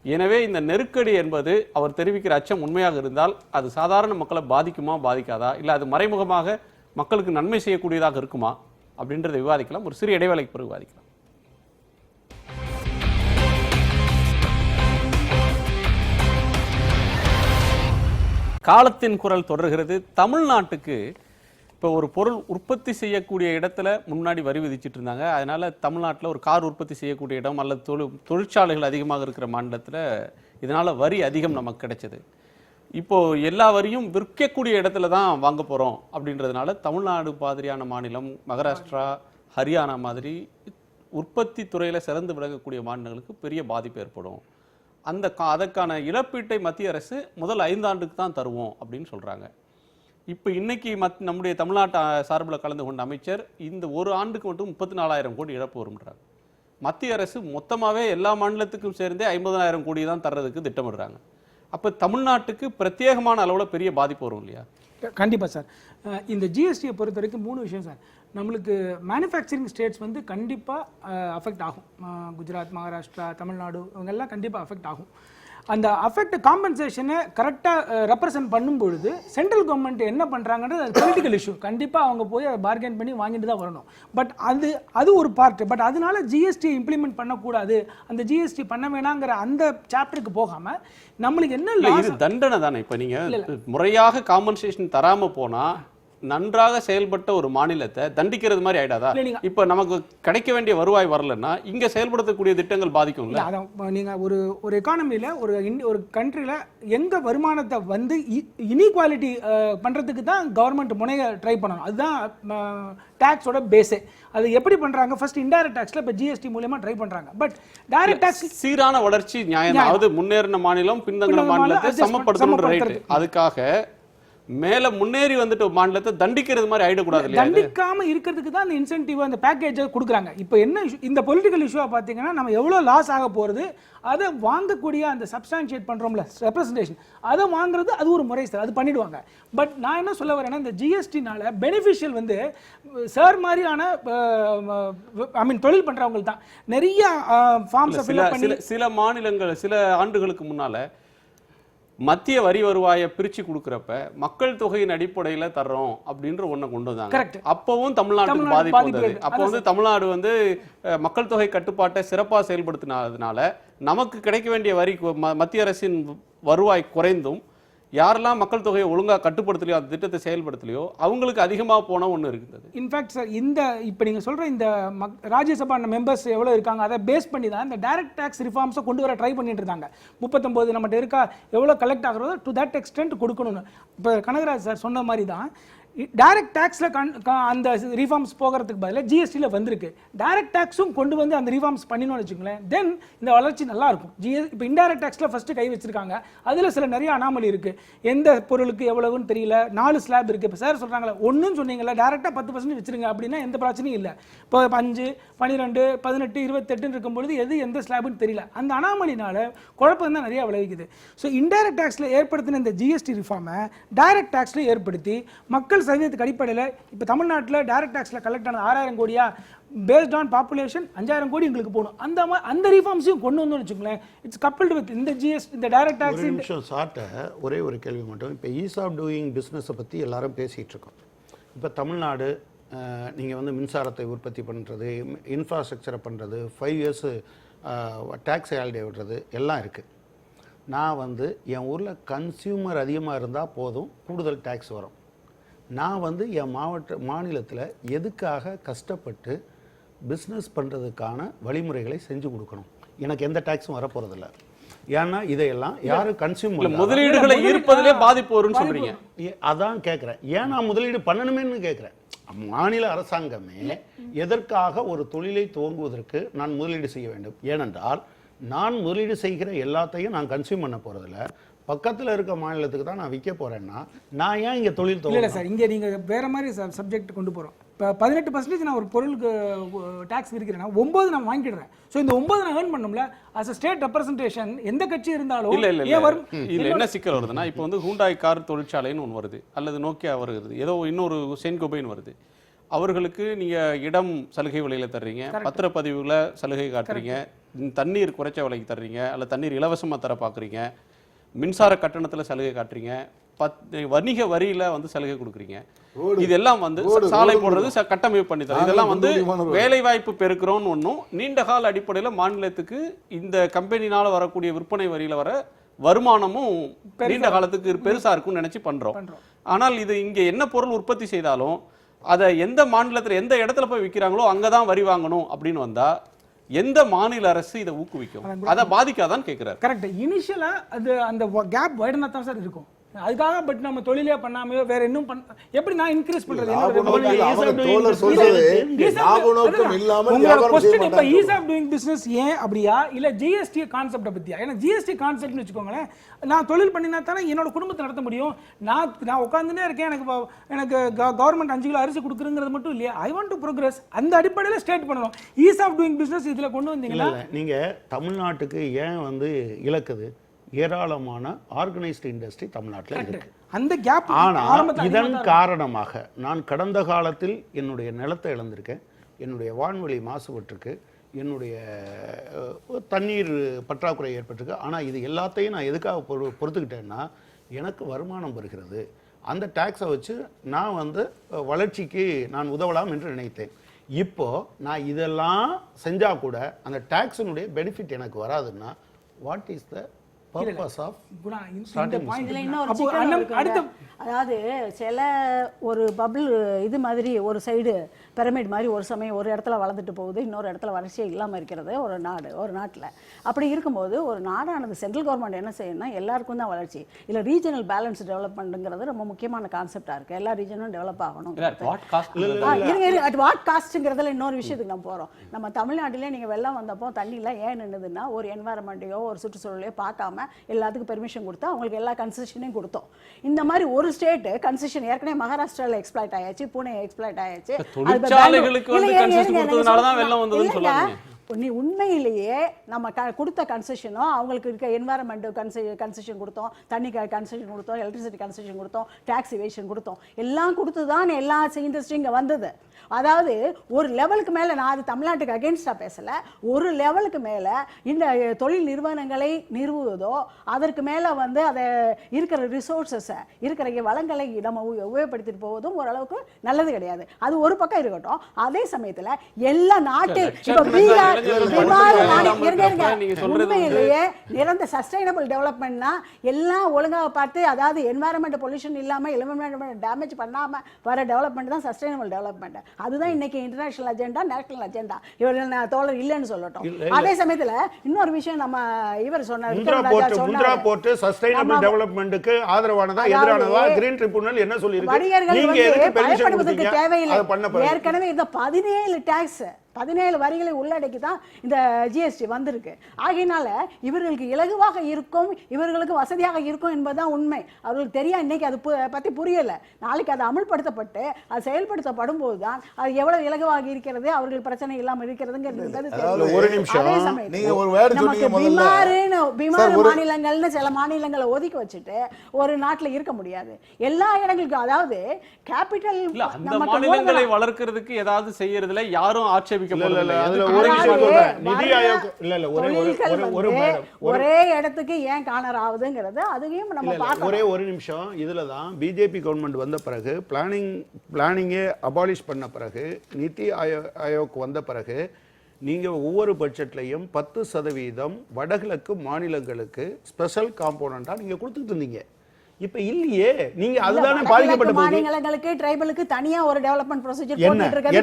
எனவே இந்த நெருக்கடி என்பது அவர் தெரிவிக்கிற அச்சம் உண்மையாக இருந்தால் அது சாதாரண மக்களை பாதிக்குமா பாதிக்காதா, இல்லை அது மறைமுகமாக மக்களுக்கு நன்மை செய்யக்கூடியதாக இருக்குமா அப்படின்றத விவாதிக்கலாம். ஒரு சிறிய இடைவேளைக்கு பிறகு விவாதிக்கலாம். காலத்தின் குரல் தொடர்கிறது. தமிழ்நாட்டுக்கு இப்போ ஒரு பொருள் உற்பத்தி செய்யக்கூடிய இடத்துல முன்னாடி வரி விதிச்சிட்டு இருந்தாங்க. அதனால தமிழ்நாட்டில் ஒரு கார் உற்பத்தி செய்யக்கூடிய இடம் அல்லது தொழிற்சாலைகள் அதிகமாக இருக்கிற மாநிலத்தில் இதனால வரி அதிகம் நமக்கு கிடைச்சது. இப்போ எல்லா வரியும் விற்கக்கூடிய இடத்துல தான் வாங்க போறோம் அப்படின்றதுனால தமிழ்நாடு மாதிரியான மாநிலம், மகாராஷ்டிரா, ஹரியானா மாதிரி உற்பத்தி துறையில சிறந்து விளங்கக்கூடிய மாநிலங்களுக்கு பெரிய பாதிப்பு ஏற்படும். அதற்கான இழப்பீட்டை மத்திய அரசு முதல் 5 ஆண்டுக்கு தான் தருவோம் அப்படின்னு சொல்றாங்க. இப்போ இன்னைக்கு நம்முடைய தமிழ்நாட்டு சார்பில் கலந்து கொண்ட அமைச்சர் இந்த ஒரு ஆண்டுக்கு மட்டும் 34,000 கோடி இழப்பு வரும்ன்றாங்க. மத்திய அரசு மொத்தமாகவே எல்லா மாநிலத்துக்கும் சேர்ந்தே 50,000 கோடி தான் தர்றதுக்கு திட்டமிடுறாங்க. அப்போ தமிழ்நாட்டுக்கு பிரத்யேகமான அளவில் பெரிய பாதிப்பு வரும் இல்லையா? கண்டிப்பாக சார். இந்த ஜிஎஸ்டியை பொறுத்த வரைக்கும் 3 விஷயம் சார். நம்மளுக்கு மேனுஃபேக்சரிங் ஸ்டேட்ஸ் வந்து கண்டிப்பாக அஃபெக்ட் ஆகும். குஜராத், மகாராஷ்டிரா, தமிழ்நாடு இவங்கெல்லாம் கண்டிப்பாக அஃபெக்ட் ஆகும். அந்த அஃபெக்ட் காம்பன்சேஷனை கரெக்டாக ரெப்ரசன்ட் பண்ணும்பொழுது சென்ட்ரல் கவர்மெண்ட் என்ன பண்ணுறாங்கன்றது அது பொலிட்டிக்கல் இஷ்யூ. கண்டிப்பாக அவங்க போய் அதை பார்கெயின் பண்ணி வாங்கிட்டு தான் வரணும். பட் அது ஒரு பார்ட். பட் அதனால ஜிஎஸ்டி இம்ப்ளிமெண்ட் பண்ணக்கூடாது, அந்த ஜிஎஸ்டி பண்ண வேணாங்கிற அந்த சாப்டருக்கு போகாமல் நம்மளுக்கு என்ன இது தண்டனை தானே. இப்போ நீங்கள் முறையாக காம்பன்சேஷன் தராமல் போனால் நன்றாக செயல்பட்ட ஒரு மாநிலத்தை தண்டிக்கிறது மாதிரி ஆயிடாதா? இப்ப நமக்கு கிடைக்க வேண்டிய வருவாய் வரலன்னா இங்க செயல்படுத்தக்கூடிய திட்டங்கள் பாதிக்கும். நீங்க ஒரு எக்கானமில ஒரு கண்ட்ரில எங்க வருமானத்தை வந்து இன்இக்வாலிட்டி பண்றதுக்கு தான் கவர்மெண்ட் முனைய ட்ரை பண்ணணும். அதுதான் டாக்ஸோட பேஸே. அது எப்படி பண்றாங்க? ஃபர்ஸ்ட் இன்டைரக்ட் டாக்ஸ்ல இப்ப ஜிஎஸ்டி மூலமா ட்ரை பண்றாங்க. பட் டைரக்ட் டாக்ஸ் சீரான வளர்ச்சி நியாயம், அதாவது முன்னேறின மாநிலம் பின்தங்கின மாநிலத்தை சமப்படுத்தணும் ரைட். அதுக்காக மேல முன்னேறி வந்துட்டு மாநிலத்தை தண்டிக்கிறது மாதிரி ஆயிடக்கூடாது. தண்டிக்காம இருக்கிறதுக்கு தான் அந்த இன்சென்டிவ், அந்த பேக்கேஜை கொடுக்குறாங்க. இப்போ என்ன இந்த பொலிட்டிக்கல் இஷ்யூவா பார்த்தீங்கன்னா நம்ம எவ்வளோ லாஸ் ஆக போகிறது, அதை வாங்கக்கூடிய அந்த சப்ஸ்டான்ஷியேட் பண்ணுறோம்ல ரெப்ரஸன்டேஷன், அதை வாங்குறது அது ஒரு முறை சார், அது பண்ணிடுவாங்க. பட் நான் என்ன சொல்ல வரேன்னா இந்த ஜிஎஸ்டினால பெனிஃபிஷியல் வந்து சார் மாதிரியான தொழில் பண்ணுறவங்க தான் நிறைய ஃபார்ம்ஸ் ஃபில்அப் பண்ணி சில மாநிலங்கள் சில ஆண்டுகளுக்கு முன்னால மத்திய வரி வருவாயை பிரிச்சு கொடுக்கறப்ப மக்கள் தொகையின் அடிப்படையில தர்றோம் அப்படின்ற ஒண்ண கொண்டு வந்தாங்க. அப்பவும் தமிழ்நாட்டுக்கு பாதிப்பு வந்தது. அப்போ வந்து தமிழ்நாடு வந்து மக்கள் தொகை கட்டுப்பாட்டை சிறப்பா செயல்படுத்தினதுனால நமக்கு கிடைக்க வேண்டிய வரி மத்திய அரசின் வருவாய் குறைந்தும் யாரெல்லாம் மக்கள் தொகையை ஒழுங்கா கட்டுப்படுத்தலையோ அந்த திட்டத்தை செயல்படுத்தலையோ அவங்களுக்கு அதிகமாக போன ஒன்று இருக்குது. இன்ஃபேக்ட் சார் இந்த இப்போ நீங்கள் சொல்கிற இந்த ராஜ்யசபா மெம்பர்ஸ் எவ்வளோ இருக்காங்க அதை பேஸ் பண்ணி தான் இந்த டைரக்ட் டேக்ஸ் ரிஃபார்ம்ஸை கொண்டு வர ட்ரை பண்ணிட்டு இருந்தாங்க. 39 நம்மகிட்ட இருக்கா, எவ்வளோ கலெக்ட் ஆகிறதோ டு தட் எக்ஸ்டென்ட் கொடுக்கணும்னு. இப்போ கனகராஜ் சார் சொன்ன மாதிரி தான் டைரக்ட் டேக்ஸ்ல அந்த ரீஃபார்ம்ஸ் போகிறதுக்கு பதிலாக ஜிஎஸ்டியில் வந்திருக்கு. டைரக்ட் டேக்ஸும் கொண்டு வந்து அந்த ரீஃபார்ம்ஸ் பண்ணினோம்னு வச்சுக்கோங்களேன், தென் இந்த வளர்ச்சி நல்லா இருக்கும். இப்போ இன்டைரக்ட் டேக்ஸில் ஃபர்ஸ்ட் கை வச்சிருக்காங்க, அதில் சில நிறைய அனாமலி இருக்கு. எந்த பொருளுக்கு எவ்வளவுன்னு தெரியல, 4 ஸ்லாப் இருக்கு. இப்போ சார் சொல்றாங்களே ஒன்றுன்னு சொன்னீங்களா, டேரெக்டாக 10% வச்சிருங்க அப்படின்னா எந்த பிரச்சனையும் இல்லை. இப்போ 5, 12, 18, 28 இருக்கும்பொழுது எது எந்த ஸ்லாப்னு தெரியல. அந்த அனாமலினால குழப்பம் தான் நிறைய விளைவிக்குது. ஸோ இன்டைரக்ட் டேக்ஸில் ஏற்படுத்தின இந்த ஜிஎஸ்டி ரிஃபார்மை டைரக்ட் டேக்ஸில் ஏற்படுத்தி மக்கள் சதவீதத்துக்கு அடிப்படையில் இப்போ தமிழ்நாட்டில் டைரக்ட் டேக்ஸில் கலெக்ட் ஆனது 6000 கோடியா, பேஸ்ட் ஆன் பாப்புலேஷன் 5000 கோடி எங்களுக்கு போகணும். அந்த ரீஃபார்ம்ஸையும் கொண்டு வந்தோம்னு வச்சுக்கோங்களேன், இட்ஸ் கப்பிள்டு வித் இந்த ஜிஎஸ்டி, இந்த டைரக்ட் டேக்ஸ். ஒரு நிமிஷம் சார்ட்ட ஒரே ஒரு கேள்வி மட்டும். இப்போ ஈஸ் ஆஃப் டூயிங் பிஸ்னஸை பற்றி எல்லாரும் பேசிகிட்டு இருக்கோம். இப்போ தமிழ்நாடு நீங்கள் வந்து மின்சாரத்தை உற்பத்தி பண்ணுறது, இன்ஃப்ராஸ்ட்ரக்சரை பண்ணுறது, 5 இயர்ஸ் டேக்ஸ் ஹாலிடே விடுறது எல்லாம் இருக்குது. நான் வந்து என் ஊரில் கன்சியூமர் அதிகமாக இருந்தால் போதும், கூடுதல் டேக்ஸ் வரும். நான் வந்து என் மாநிலத்தில் எதுக்காக கஷ்டப்பட்டு பிஸ்னஸ் பண்ணுறதுக்கான வழிமுறைகளை செஞ்சு கொடுக்கணும்? எனக்கு எந்த டேக்ஸும் வரப்போகிறதில்ல. ஏன்னா இதையெல்லாம் யாரும் கன்சியூம் பண்ணல. முதலீடுகளை ஈர்ப்பதிலே பாதிப்பு வரும்னு சொல்றீங்க. அதான் கேட்குறேன், ஏன் நான் முதலீடு பண்ணணுமேன்னு கேட்குறேன். மாநில அரசாங்கமே எதற்காக ஒரு தொழிலை துவங்குவதற்கு நான் முதலீடு செய்ய வேண்டும்? ஏனென்றால் நான் முதலீடு செய்கிற எல்லாத்தையும் நான் கன்சியூம் பண்ண போகிறதில்ல, பக்கத்தில் இருக்க மாநிலத்துக்கு தான் நான் விற்க போகிறேன்னா நான் ஏன் இங்கே தொழில் இல்லை சார், இங்கே நீங்கள் வேறு மாதிரி சப்ஜெக்ட் கொண்டு போகிறோம். இப்போ 18% நான் ஒரு பொருளுக்கு டேக்ஸ் விற்கிறேன்னா 9 நான் வாங்கிடுறேன். ஸோ இந்த 9 நான் ஏர்ன் பண்ணோம்ல, அஸ் அ ஸ்டேட் ரெப்ரசன்டேஷன் எந்த கட்சி இருந்தாலும் இல்லை என்ன சிக்கல் வருதுன்னா, இப்போ வந்து ஹூண்டாய் கார் தொழிற்சாலைன்னு ஒன்று வருது, அல்லது நோக்கியா வருகிறது, ஏதோ இன்னொரு சென்கோபைன்னு வருது. அவர்களுக்கு நீங்கள் இடம் சலுகை விலையில் தர்றீங்க, பத்திரப்பதிவுல சலுகை காட்டுறீங்க, தண்ணீர் குறைச்ச விலைக்கு தர்றீங்க, அல்ல தண்ணீர் இலவசமாக தர பார்க்குறீங்க, மின்சார கட்டணத்தில் சலுகை காட்டுறீங்க, வணிக வரியில வந்து சலுகை கொடுக்குறீங்க. இதெல்லாம் வந்து சாலை போடுறது, கட்டமைப்பு பண்ணி தரது, இதெல்லாம் வந்து வேலை வாய்ப்பு பெருக்கிறோம்னு ஒன்றும், நீண்ட கால அடிப்படையில் மாநிலத்துக்கு இந்த கம்பெனினால வரக்கூடிய விற்பனை வரியில வர வருமானமும் நீண்ட காலத்துக்கு பெருசா இருக்கும்னு நினைச்சு பண்றோம். ஆனால் இது இங்க என்ன பொருள் உற்பத்தி செய்தாலும் அதை எந்த மாநிலத்தில் எந்த இடத்துல போய் விற்கிறாங்களோ அங்கதான் வரி வாங்கணும் அப்படின்னு வந்தா எந்த மாநில அரசு இதை ஊக்குவிக்கும்? அதை பாதிக்காதான் கேட்கிறார். கரெக்ட். இனிஷியலா அது அந்த கேப் வைடனா தான் சார் இருக்கும். அதுக்காக பட் நம்ம தொழிலே பண்ணாமையோ வேற இன்னும் எப்படி நான் இன்க்ரீஸ் பண்றது? ஈஸ் ஆஃப் டூயிங் பிசினஸ் ஏன் அப்படியா, இல்ல ஜிஎஸ்டி கான்செப்ட பத்தியா? ஏன்னா ஜிஎஸ்டி கான்செப்ட்னு வச்சுக்கோங்களேன், நான் தொழில் பண்ணினா தானே என்னோட குடும்பத்தை நடத்த முடியும். நான் உட்காந்துனே இருக்கேன், எனக்கு கவர்மெண்ட் 5 கிலோ அரிசி கொடுக்குறங்கிறது மட்டும் இல்லையா, ஐ வாண்ட் டு ப்ரோக்ரஸ். அந்த அடிப்படையில் ஸ்டேட் பண்ணணும். ஈஸ் ஆஃப் டூயிங் பிசினஸ் இதுல கொண்டு வந்தீங்கன்னா நீங்க தமிழ்நாட்டுக்கு ஏன் வந்து இலக்குது? ஏராளமான ஆர்கனைஸ்டு இண்டஸ்ட்ரி தமிழ்நாட்டில் இருக்கு. அந்த கேப். ஆனால் இதன் காரணமாக நான் கடந்த காலத்தில் என்னுடைய நிலத்தை இழந்திருக்கேன், என்னுடைய வான்வெளி மாசுபட்டிருக்கு, என்னுடைய தண்ணீர் பற்றாக்குறை ஏற்பட்டிருக்கு. ஆனால் இது எல்லாத்தையும் நான் எதுக்காக பொறுத்துக்கிட்டேன்னா, எனக்கு வருமானம் வருகிறது, அந்த டேக்ஸை வச்சு நான் வந்து வளர்ச்சிக்கு நான் உதவலாம் என்று நினைத்தேன். இப்போ நான் இதெல்லாம் செஞ்சா கூட அந்த டேக்ஸினுடைய பெனிஃபிட் எனக்கு வராதுன்னா what is the purpose of அதாவது சில ஒரு பபிள் இது மாதிரி ஒரு சைடு பிரமிட் மாதிரி ஒரு சமயம் ஒரு இடத்துல வளர்ந்துட்டு போகுது, இன்னொரு இடத்துல வளர்ச்சியே இல்லாமல் இருக்கிறது ஒரு நாட்டில். அப்படி இருக்கும்போது ஒரு நாடானது சென்ட்ரல் கவர்மெண்ட் என்ன செய்யணும்னா எல்லாருக்கும் தான் வளர்ச்சி இல்லை, ரீஜனல் பேலன்ஸ் டெவலப்மெண்ட்ங்கிறது ரொம்ப முக்கியமான கான்செப்டாக இருக்குது. எல்லா ரீஜனும் டெவலப் ஆகணும். அட் வாட் காஸ்ட்டுங்கிறதுல இன்னொரு விஷயத்துக்கு நம்ம போகிறோம். நம்ம தமிழ்நாட்டிலே நீங்கள் வெள்ளம் வந்தப்போ தண்ணியில் ஏன் நின்றுதுன்னா ஒரு என்வாரன்மெண்ட்டையோ ஒரு சுற்றுச்சூழலையோ பார்க்காம எல்லாத்துக்கும் பெர்மிஷன் கொடுத்தா அவங்களுக்கு எல்லா கன்செஷனையும் கொடுத்தோம். இந்த மாதிரி ஒரு ஸ்டேட் கன்செஷன் ஏற்கனவே மகாராஷ்டிராவில் எக்ஸ்ப்ளாய்ட் ஆயாச்சு, பூனே எக்ஸ்ப்ளாய்ட் ஆயாச்சு. நீ உண்மையிலேயே நம்ம கொடுத்த கன்செஷனோ அவங்களுக்கு இருக்க என்வாரன்மெண்ட் கன்செஷன் கொடுத்தோம், தண்ணி கன்செஷன் கொடுத்தோம், எலக்ட்ரிசிட்டி கன்செஷன் கொடுத்தோம், டாக்ஸ் இவேஷன் கொடுத்தோம், எல்லாம் கொடுத்து தான் எல்லா இண்டஸ்ட்ரி இங்கே வந்தது. அதாவது ஒரு லெவலுக்கு மேலே, நான் அது தமிழ்நாட்டுக்கு அகெயின்ஸ்டாக பேசலை, ஒரு லெவலுக்கு மேலே இந்த தொழில் நிறுவனங்களை நிறுவுவதோ அதற்கு மேலே வந்து அதை இருக்கிற ரிசோர்ஸஸை இருக்கிற வளங்களை நம்ம உபயோகப்படுத்திட்டு போவதும் ஓரளவுக்கு நல்லது கிடையாது. அது ஒரு பக்கம் இருக்கட்டும். அதே சமயத்தில் எல்லா நாட்டில் உண்மையிலேயே நிரந்த சஸ்டைனபிள் டெவலப்மெண்ட்னா எல்லாம் ஒழுங்காக பார்த்து, அதாவது என்வாரன்மெண்ட் பொல்யூஷன் இல்லாமல் என்வாரன்மெண்ட் டேமேஜ் பண்ணாமல் வர டெவலப்மெண்ட் தான் சஸ்டைனபிள் டெவலப்மெண்ட். அதுதான் இன்னைக்கு இன்டர்நேஷனல் அஜெண்டா, நேஷனல் அஜெண்டா. இவர்கள் தோழர் இல்லைன்னு சொல்லட்டும். அதே சமயத்துல இன்னொரு விஷயம் நம்ம இவர் சொன்னார், முந்த்ரா போர்ட் சஸ்டைனபிள் டெவலப்மென்ட்க்கு ஆதரவானதா எதிரானதா கிரீன் ட்ரிபியூனல் என்ன சொல்லிருக்கு? வணிகர்கள் நீங்க வந்து எதுக்கு பெர்மிஷன் பயப்படுவதற்கு கொடுத்தீங்க? தேவையில்லை. அது பண்ண ஏற்கனவே இந்த 17 டாக்ஸ் 17 வரிகளை உள்ளடக்கி தான் இந்த ஜிஎஸ்டி வந்திருக்கு. ஆகையினால இவர்களுக்கு இலகுவாக இருக்கும், இவர்களுக்கு வசதியாக இருக்கும் என்பதுதான் உண்மை. அவர்களுக்கு தெரியா இன்னைக்கு அது பத்தி புரியல. நாளைக்கு அது அமல்படுத்தப்பட்டு அது செயல்படுத்தப்படும் போதுதான் அது எவ்வளவு இலகுவாக இருக்கிறது, அவர்களுக்கு பிரச்சனை இல்லாம இருக்கிறதுங்கிறது. ஒரு நிமிஷம், நீங்க ஒரு வேர்ட் சொன்னீங்க முதல்ல. பிமார் மாநிலங்கள்னு சில மாநிலங்களை ஒதுக்கி வச்சுட்டு ஒரு நாட்டுல இருக்க முடியாது. எல்லா இடங்களுக்கும், அதாவது கேபிட்டல் அந்த மாநிலங்களை வளர்க்கிறதுக்கு ஏதாவது செய்யறதுல யாரும் ஆட்சேபிக்க ஒரே இடத்துக்கு ஏன் கார்னர் ஆகுதுங்கிறது அதையும் நம்ம பார்க்கணும். ஒரே ஒரு நிமிஷம். இதுல தான் பிஜேபி கவர்மெண்ட் வந்த பிறகு பிளானிங்கே அபாலிஷ் பண்ண பிறகு நிதி ஆயோக் வந்த பிறகு நீங்க ஒவ்வொரு பட்ஜெட்லையும் 10% வடகிழக்கு மாநிலங்களுக்கு ஸ்பெஷல் காம்போனண்டா நீங்க கொடுத்துட்டு இருந்தீங்க. இப்ப இல்லையே, நீங்க அதுதானே பாதிக்கப்பட்ட மாநிலங்களுக்கு ட்ரைபலுக்கு தனியா ஒரு டெவலப்மென்ட் ப்ரொசீஜர் போட்டுட்டு இருக்காங்க.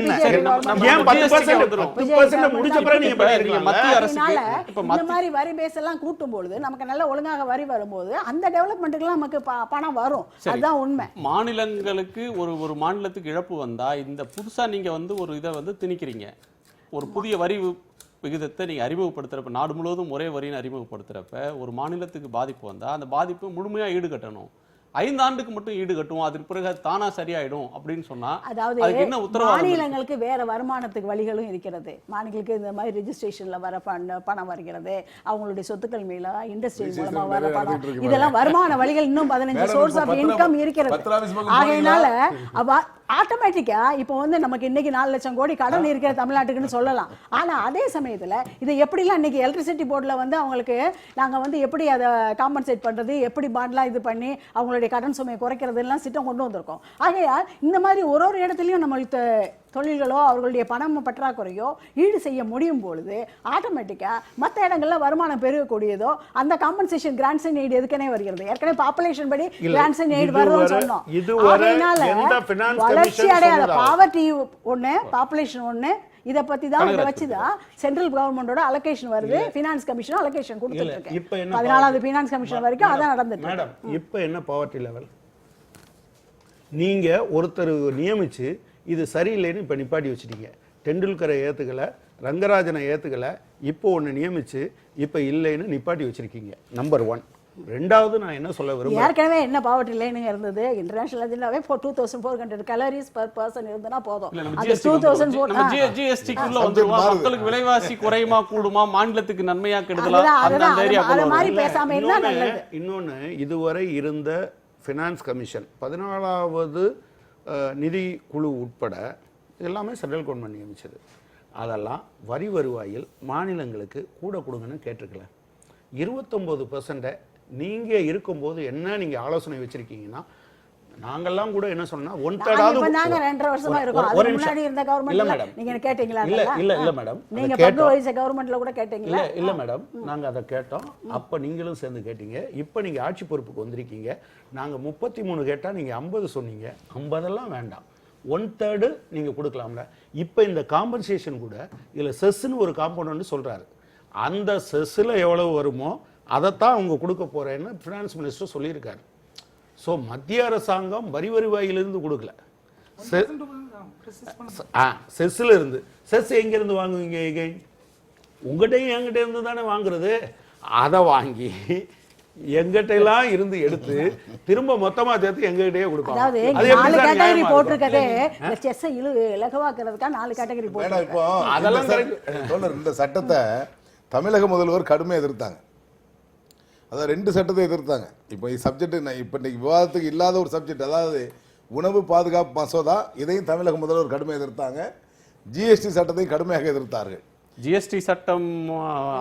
ஏன் 10% முடிச்ச பிறகு நீங்க பண்ணிருக்கீங்க? மத்திய அரசு இந்த மாதிரி வரி பேஸ் எல்லாம் கூட்டும் பொழுது நமக்கு நல்ல ஒழுங்காக வரி வரும்போது அந்த டெவலப்மென்ட்க்கு நமக்கு பணம் வரும். அதுதான் உண்மை. மாநிலங்களுக்கு ஒரு மாநிலத்துக்கு இழப்பு வந்தா இந்த புதுசா நீங்க வந்து ஒரு இதை வந்து திணிக்கிறீங்க. ஒரு புதிய வரி விகிதத்தை நீங்க அறிமுகப்படுத்துறப்ப, நாடு முழுவதும் ஒரே வரின்னு அறிமுகப்படுத்துறப்ப ஒரு மாநிலத்துக்கு பாதிப்பு வந்தா அந்த பாதிப்பு முழுமையா ஈடுகட்டணும். 5 ஆண்டுக்கு மட்டும் ஈடுகட்டும், அதுக்கு பிறகு தானா சரியாயிடும் அப்படின்னு சொன்னா, அதாவது என்ன உத்தரவாதம்? மாநிலங்களுக்கு வேற வருமானத்துக்கு வழிகளும் இருக்கிறது. மாநிலங்களுக்கு இந்த மாதிரி ரெஜிஸ்ட்ரேஷன்ல வர பணம் வருகிறது, அவங்களுடைய சொத்துக்கள் மேல இண்டஸ்ட்ரி மூலமா வர பணம், இதெல்லாம் வருமான வழிகள். இன்னும் 15 சோர்ஸ் ஆஃப் இன்கம் இருக்கிறது. ஆகையினால ஆட்டோமேட்டிக்கா இப்போ வந்து நமக்கு இன்னைக்கு 4 லட்சம் கோடி கடன் இருக்கிற தமிழ்நாட்டுக்குன்னு சொல்லலாம். ஆனா அதே சமயத்துல இதை எப்படிலாம் இன்னைக்கு எலக்ட்ரிசிட்டி போர்ட்ல வந்து அவங்களுக்கு நாங்க வந்து எப்படி அதை காம்பன்சேட் பண்றது, எப்படி பாண்ட்லாம் இது பண்ணி அவங்களுடைய கடன் சுமையை குறைக்கிறது எல்லாம் சிட்டம் கொண்டு வந்திருக்கோம். ஆகையால் இந்த மாதிரி ஒரு இடத்துலையும் நம்மளுக்கு தொழில்களோ அவர்களுடைய பணம் பற்றாக்குறையோ ஈடு செய்ய முடியும் பொழுது ஆட்டோமேட்டிக்கா மற்ற இடங்கள்ல வருமானம் பெருகக்கூடியதோ அந்த காம்பன்சேஷன் கிராண்ட்ஸ் அண்ட் எய்ட் எதுக்கனே வருகிறது. ஏற்கனவே பாப்புலேஷன் படி கிராண்ட்ஸ் அண்ட் எய்ட் வருதுன்னு சொன்னோம். அதனால வளர்ச்சி அடையாத பாவர்ட்டி ஒண்ணு, பாப்புலேஷன் ஒண்ணு, இத பத்தி தான் இத வச்சு தான் சென்ட்ரல் கவர்மெண்டோட அலோகேஷன் வருது. ஃபைனான்ஸ் கமிஷன் அலோகேஷன் கொடுத்துட்டு இருக்கு. 14வது ஃபைனான்ஸ் கமிஷன் வரைக்கும் அதான் நடந்துட்டு இருக்கு. மேடம், இப்போ என்ன பாவர்ட்டி லெவல்? நீங்க ஒருத்தர் நியமிச்சு இது சரியில்லைன்னு இப்போ நிப்பாட்டி வச்சுட்டீங்க. டெண்டுல்கரை ஏற்றுக்கலை, ரங்கராஜனை ஏற்றுக்கலை, இப்போ ஒன்று நியமிச்சு இப்போ இல்லைன்னு நிப்பாட்டி வச்சிருக்கீங்க. நம்பர் 1. ரெண்டாவது நான் என்ன சொல்ல விரும்புறேன், ஏற்கனவே என்ன பாவர்ட்டி லைன் இருந்தது, இன்டர்நேஷனல் அஜெண்டாவே 2400 கலோரிஸ் பர் பர்சன் இருந்தனா போதும். அந்த 2004 ஜிஎஸ்டிக்குள்ள வந்துருவா. மக்களுக்கு விலைவாசி குறையுமா கூடுமா, மாநிலத்துக்கு நன்மையா கெடுதலா, அந்த ஏரியா அது மாதிரி பேசாம இருந்தா நல்லது. இன்னொன்னு, இதுவரை இருந்த ஃபினான்ஸ் கமிஷன் 14வது நிதி குழு உட்பட எல்லாமே சென்ட்ரல் கவர்மெண்ட் நியமிச்சது. அதெல்லாம் வரி வருவாயில் மாநிலங்களுக்கு கூட கொடுங்கன்னு கேட்டிருக்கல. 29% நீங்கள் இருக்கும்போது என்ன நீங்கள் ஆலோசனை வச்சிருக்கீங்கன்னா, நாங்கெல்லாம் கூட என்ன சொன்னா 1/3 2.5 வருஷமா இருக்கும். அது முன்னாடி இருந்த கவர்மெண்ட்ல நீங்க கேட்டீங்களா? இல்ல மேடம், நீங்க பங்கு வகிச்ச கவர்மெண்ட்ல கூட கேட்டீங்களா? இல்ல மேடம், நாங்க அதை கேட்டோம். அப்ப நீங்களும் சேர்ந்து கேட்டீங்க. இப்ப நீங்க ஆட்சி பொறுப்புக்கு வந்திருக்கீங்க. நாங்க 33 கேட்டா நீங்க 50 சொன்னீங்க. 50 எல்லாம் வேண்டாம், 1/3 நீங்க கொடுக்கலாம்ல. இப்ப இந்த காம்பன்சேஷன் கூட இதுல செஸ்ன்னு ஒரு காம்பவுண்ட் சொல்றாரு. அந்த செஸ்ல எவ்வளவு வருமோ அதைத்தான் அவங்க கொடுக்க போறேன்னு ஃபினான்ஸ் மினிஸ்டர் சொல்லியிருக்காரு. ஸோ மத்திய அரசாங்கம் வரி வருவாயிலிருந்து கொடுக்கல, செஸ்ல இருந்து. செஸ் எங்க இருந்து வாங்குவீங்க? உங்ககிட்டையும் என்கிட்ட இருந்து தானே வாங்குறது. அதை வாங்கி எங்கிட்ட எல்லாம் இருந்து எடுத்து திரும்ப மொத்தமா சேர்த்து எங்ககிட்டயே கொடுப்பாங்க. அதாவது 4 கேட்டகரி போட்டுருக்கதே செஸ் இலகுவாக்குறதுக்காக 4 கேட்டகரி போட்டு. இப்போ அதெல்லாம் இந்த சட்டத்தை தமிழக முதல்வர் கடுமையாக எதிர்த்தாங்க. அதான் 2 சட்டத்தை எதிர்த்தாங்க. இப்போ சப்ஜெக்ட் இப்போ இன்னைக்கு விவாதத்துக்கு இல்லாத ஒரு சப்ஜெக்ட், அதாவது உணவு பாதுகாப்பு மசோதா, இதையும் தமிழக முதல்வர் கடுமையாக எதிர்த்தாங்க. ஜிஎஸ்டி சட்டத்தையும் கடுமையாக எதிர்த்தார்கள். ஜிஎஸ்டி சட்டம்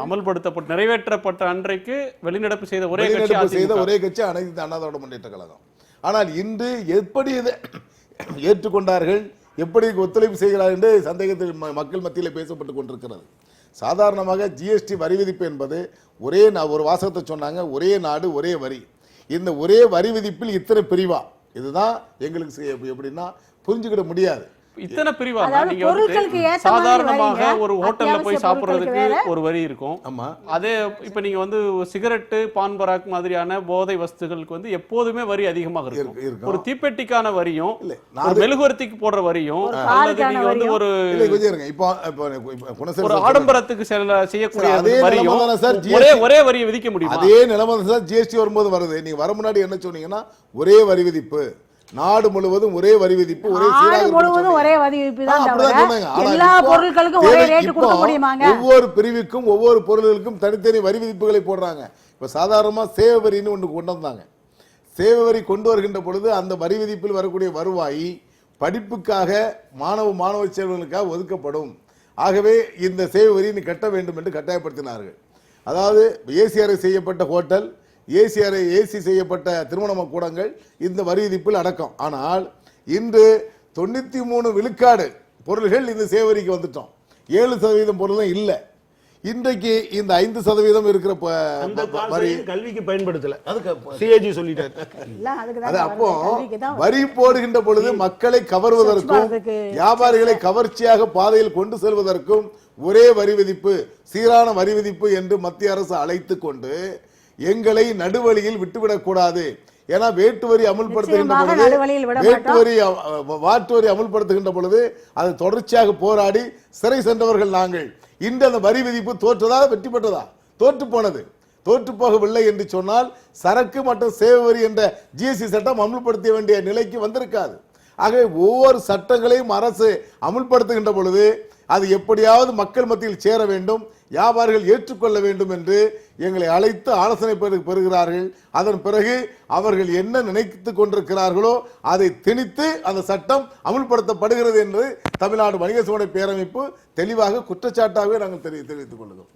அமல்படுத்தப்பட்டு நிறைவேற்றப்பட்ட அன்றைக்கு வெளிநடப்பு செய்த ஒரே கட்சி அனைத்து அண்ணா திராவிட முன்னேற்ற கழகம். ஆனால் இன்று எப்படி இதை ஏற்றுக்கொண்டார்கள், எப்படி ஒத்துழைப்பு செய்கிறார்கள் என்று சந்தேகத்தில் மக்கள் மத்தியில் பேசப்பட்டு கொண்டிருக்கிறது. சாதாரணமாக ஜிஎஸ்டி வரி விதிப்பு என்பது ஒரே ஒரு வாசகத்தை சொன்னாங்க, ஒரே நாடு ஒரே வரி. இந்த ஒரே வரி விதிப்பில் இத்தனை பிரிவா, இதுதான் எங்களுக்கு எப்படின்னா புரிஞ்சுக்கிட முடியாது. இத்தனை பிரிவா அதாவது நீங்க பொருட்களுக்கு வந்து ஏத்த மாதிரி சாதாரணமாக வரீங்க. ஒரு ஹோட்டல்ல போய் அத்தியாவசிய சாப்பிடுறதுக்கு பொருட்களுக்கு ஒரு வரி இருக்கும். ஆமா. அதே இப்ப நீங்க வந்து சிகரெட்டு பான் பராக் மாதிரியான போதை வஸ்துகளுக்கு வந்து எப்போதுமே வரி அதிகமாக இருக்கும். இருக்கும். ஒரு தீப்பெட்டிக்கான வரியும் இல்ல, ஒரு மெழுகுவர்த்திக்கு போடுற வரியும் ஒரு அல்லது காருக்கான நீங்க வந்து வரியும். ஒரு இல்ல கொஞ்சம் இருங்க. இப்போ குணசேகரன் ஒரு சார் ஆடம்பரத்துக்கு செய்யக்கூடிய அதே வரியும் நிலைமை தானே சார் ஒரே GST? ஒரே வரியை விதிக்க முடியுமா? அதே நிலைமை சார் ஜிஎஸ்டி வரும்போது வருது. நீங்க வர முன்னாடி என்ன சொன்னீங்கன்னா ஒரே வரி விதிப்பு, நாடு முழுவதும் ஒரே வரி விதிப்பு, ஒரே சீராக நாடு இருக்கும்னு முழுவதும் சொன்னீங்க. ஒரே வரிவிதிப்பு தான் அப்படிதான் தவிர சொன்னாங்க. ஆனா எல்லா இப்போ பொருட்களுக்கும் ஒரே ரேட் இப்போ கொடுக்க முடியுமாங்க? ஒவ்வொரு பிரிவுக்கும் ஒவ்வொரு பொருள்களுக்கும் தனித்தனி வரி விதிப்புகளை போடுறாங்க. இப்ப சாதாரணமா சேவை வரின்னு ஒன்று கொண்டு வந்தாங்க. சேவை வரி கொண்டு வருகின்ற பொழுது அந்த வரி விதிப்பில் வரக்கூடிய வருவாய் படிப்புக்காக மாணவ செல்வங்களுக்காக ஒதுக்கப்படும். ஆகவே இந்த சேவை வரி நீ கட்ட வேண்டும் என்று கட்டாயப்படுத்தினார்கள். அதாவது ஏசிஆரை செய்யப்பட்ட ஹோட்டல், ஏசி செய்யப்பட்ட திருமண கூடங்கள் இந்த வரி விதிப்பில் அடக்கம். ஆனால் இன்று 93 விழுக்காடு பொருள்கள் இந்த சேவை வரிக்கு வந்துட்டோம். 7% பொருளும் இல்லை. இன்றைக்கு இந்த 5% இருக்கிற அந்த வரி காசையும் கல்விக்கு பயன்படுத்தல. அதுக்கு சிஏஜி சொல்லிட்டாரு. எல்லாம் அதுக்கு அது தான் அப்போ கல்விக்கு தான் வரி போடுகின்ற பொழுது மக்களை கவர்வதற்கும் அதுக்கு வியாபாரிகளை கவர்ச்சியாக பாதையில் கொண்டு செல்வதற்கும் ஒரே வரி விதிப்பு, சீரான வரி விதிப்பு என்று மத்திய அரசு அழைத்து கொண்டு எங்களை நடுவழியில் விட்டுவிடக் கூடாது. ஏன்னா வேட்டு வரி அமுல்படுத்துகின்ற நிச்சயமாக பொழுது நடுவழியில் விட வேட்டு மாட்டோம். வரி வாட்டு வரி அமுல்படுத்துகின்ற பொழுது அது தொடர்ச்சியாக போராடி சிறை சென்றவர்கள் நாங்கள். இன்று அந்த வரி விதிப்பு தோற்றதா வெற்றி பெற்றதா? தோற்று போனது. தோற்று போகவில்லை என்று சொன்னால் சரக்கு மற்றும் சேவை வரி என்ற ஜிஎஸ்டி சட்டம் அமுல்படுத்த வேண்டிய நிலைக்கு வந்திருக்காது. ஆகவே ஒவ்வொரு சட்டங்களையும் அரசு அமுல்படுத்துகின்ற பொழுது அது எப்படியாவது மக்கள் மத்தியில் சேர வேண்டும், வியாபாரிகள் ஏற்றுக்கொள்ள வேண்டும் என்று எங்களை அழைத்து ஆலோசனை பெறுகிறார்கள். அதன் பிறகு அவர்கள் என்ன நினைத்துக் கொண்டிருக்கிறார்களோ அதை திணித்து அந்த சட்டம் அமுல்படுத்தப்படுகிறது என்று தமிழ்நாடு வணிக சோலை பேரமைப்பு தெளிவாக குற்றச்சாட்டாகவே நாங்கள் தெரிவித்துக் கொள்கிறோம்.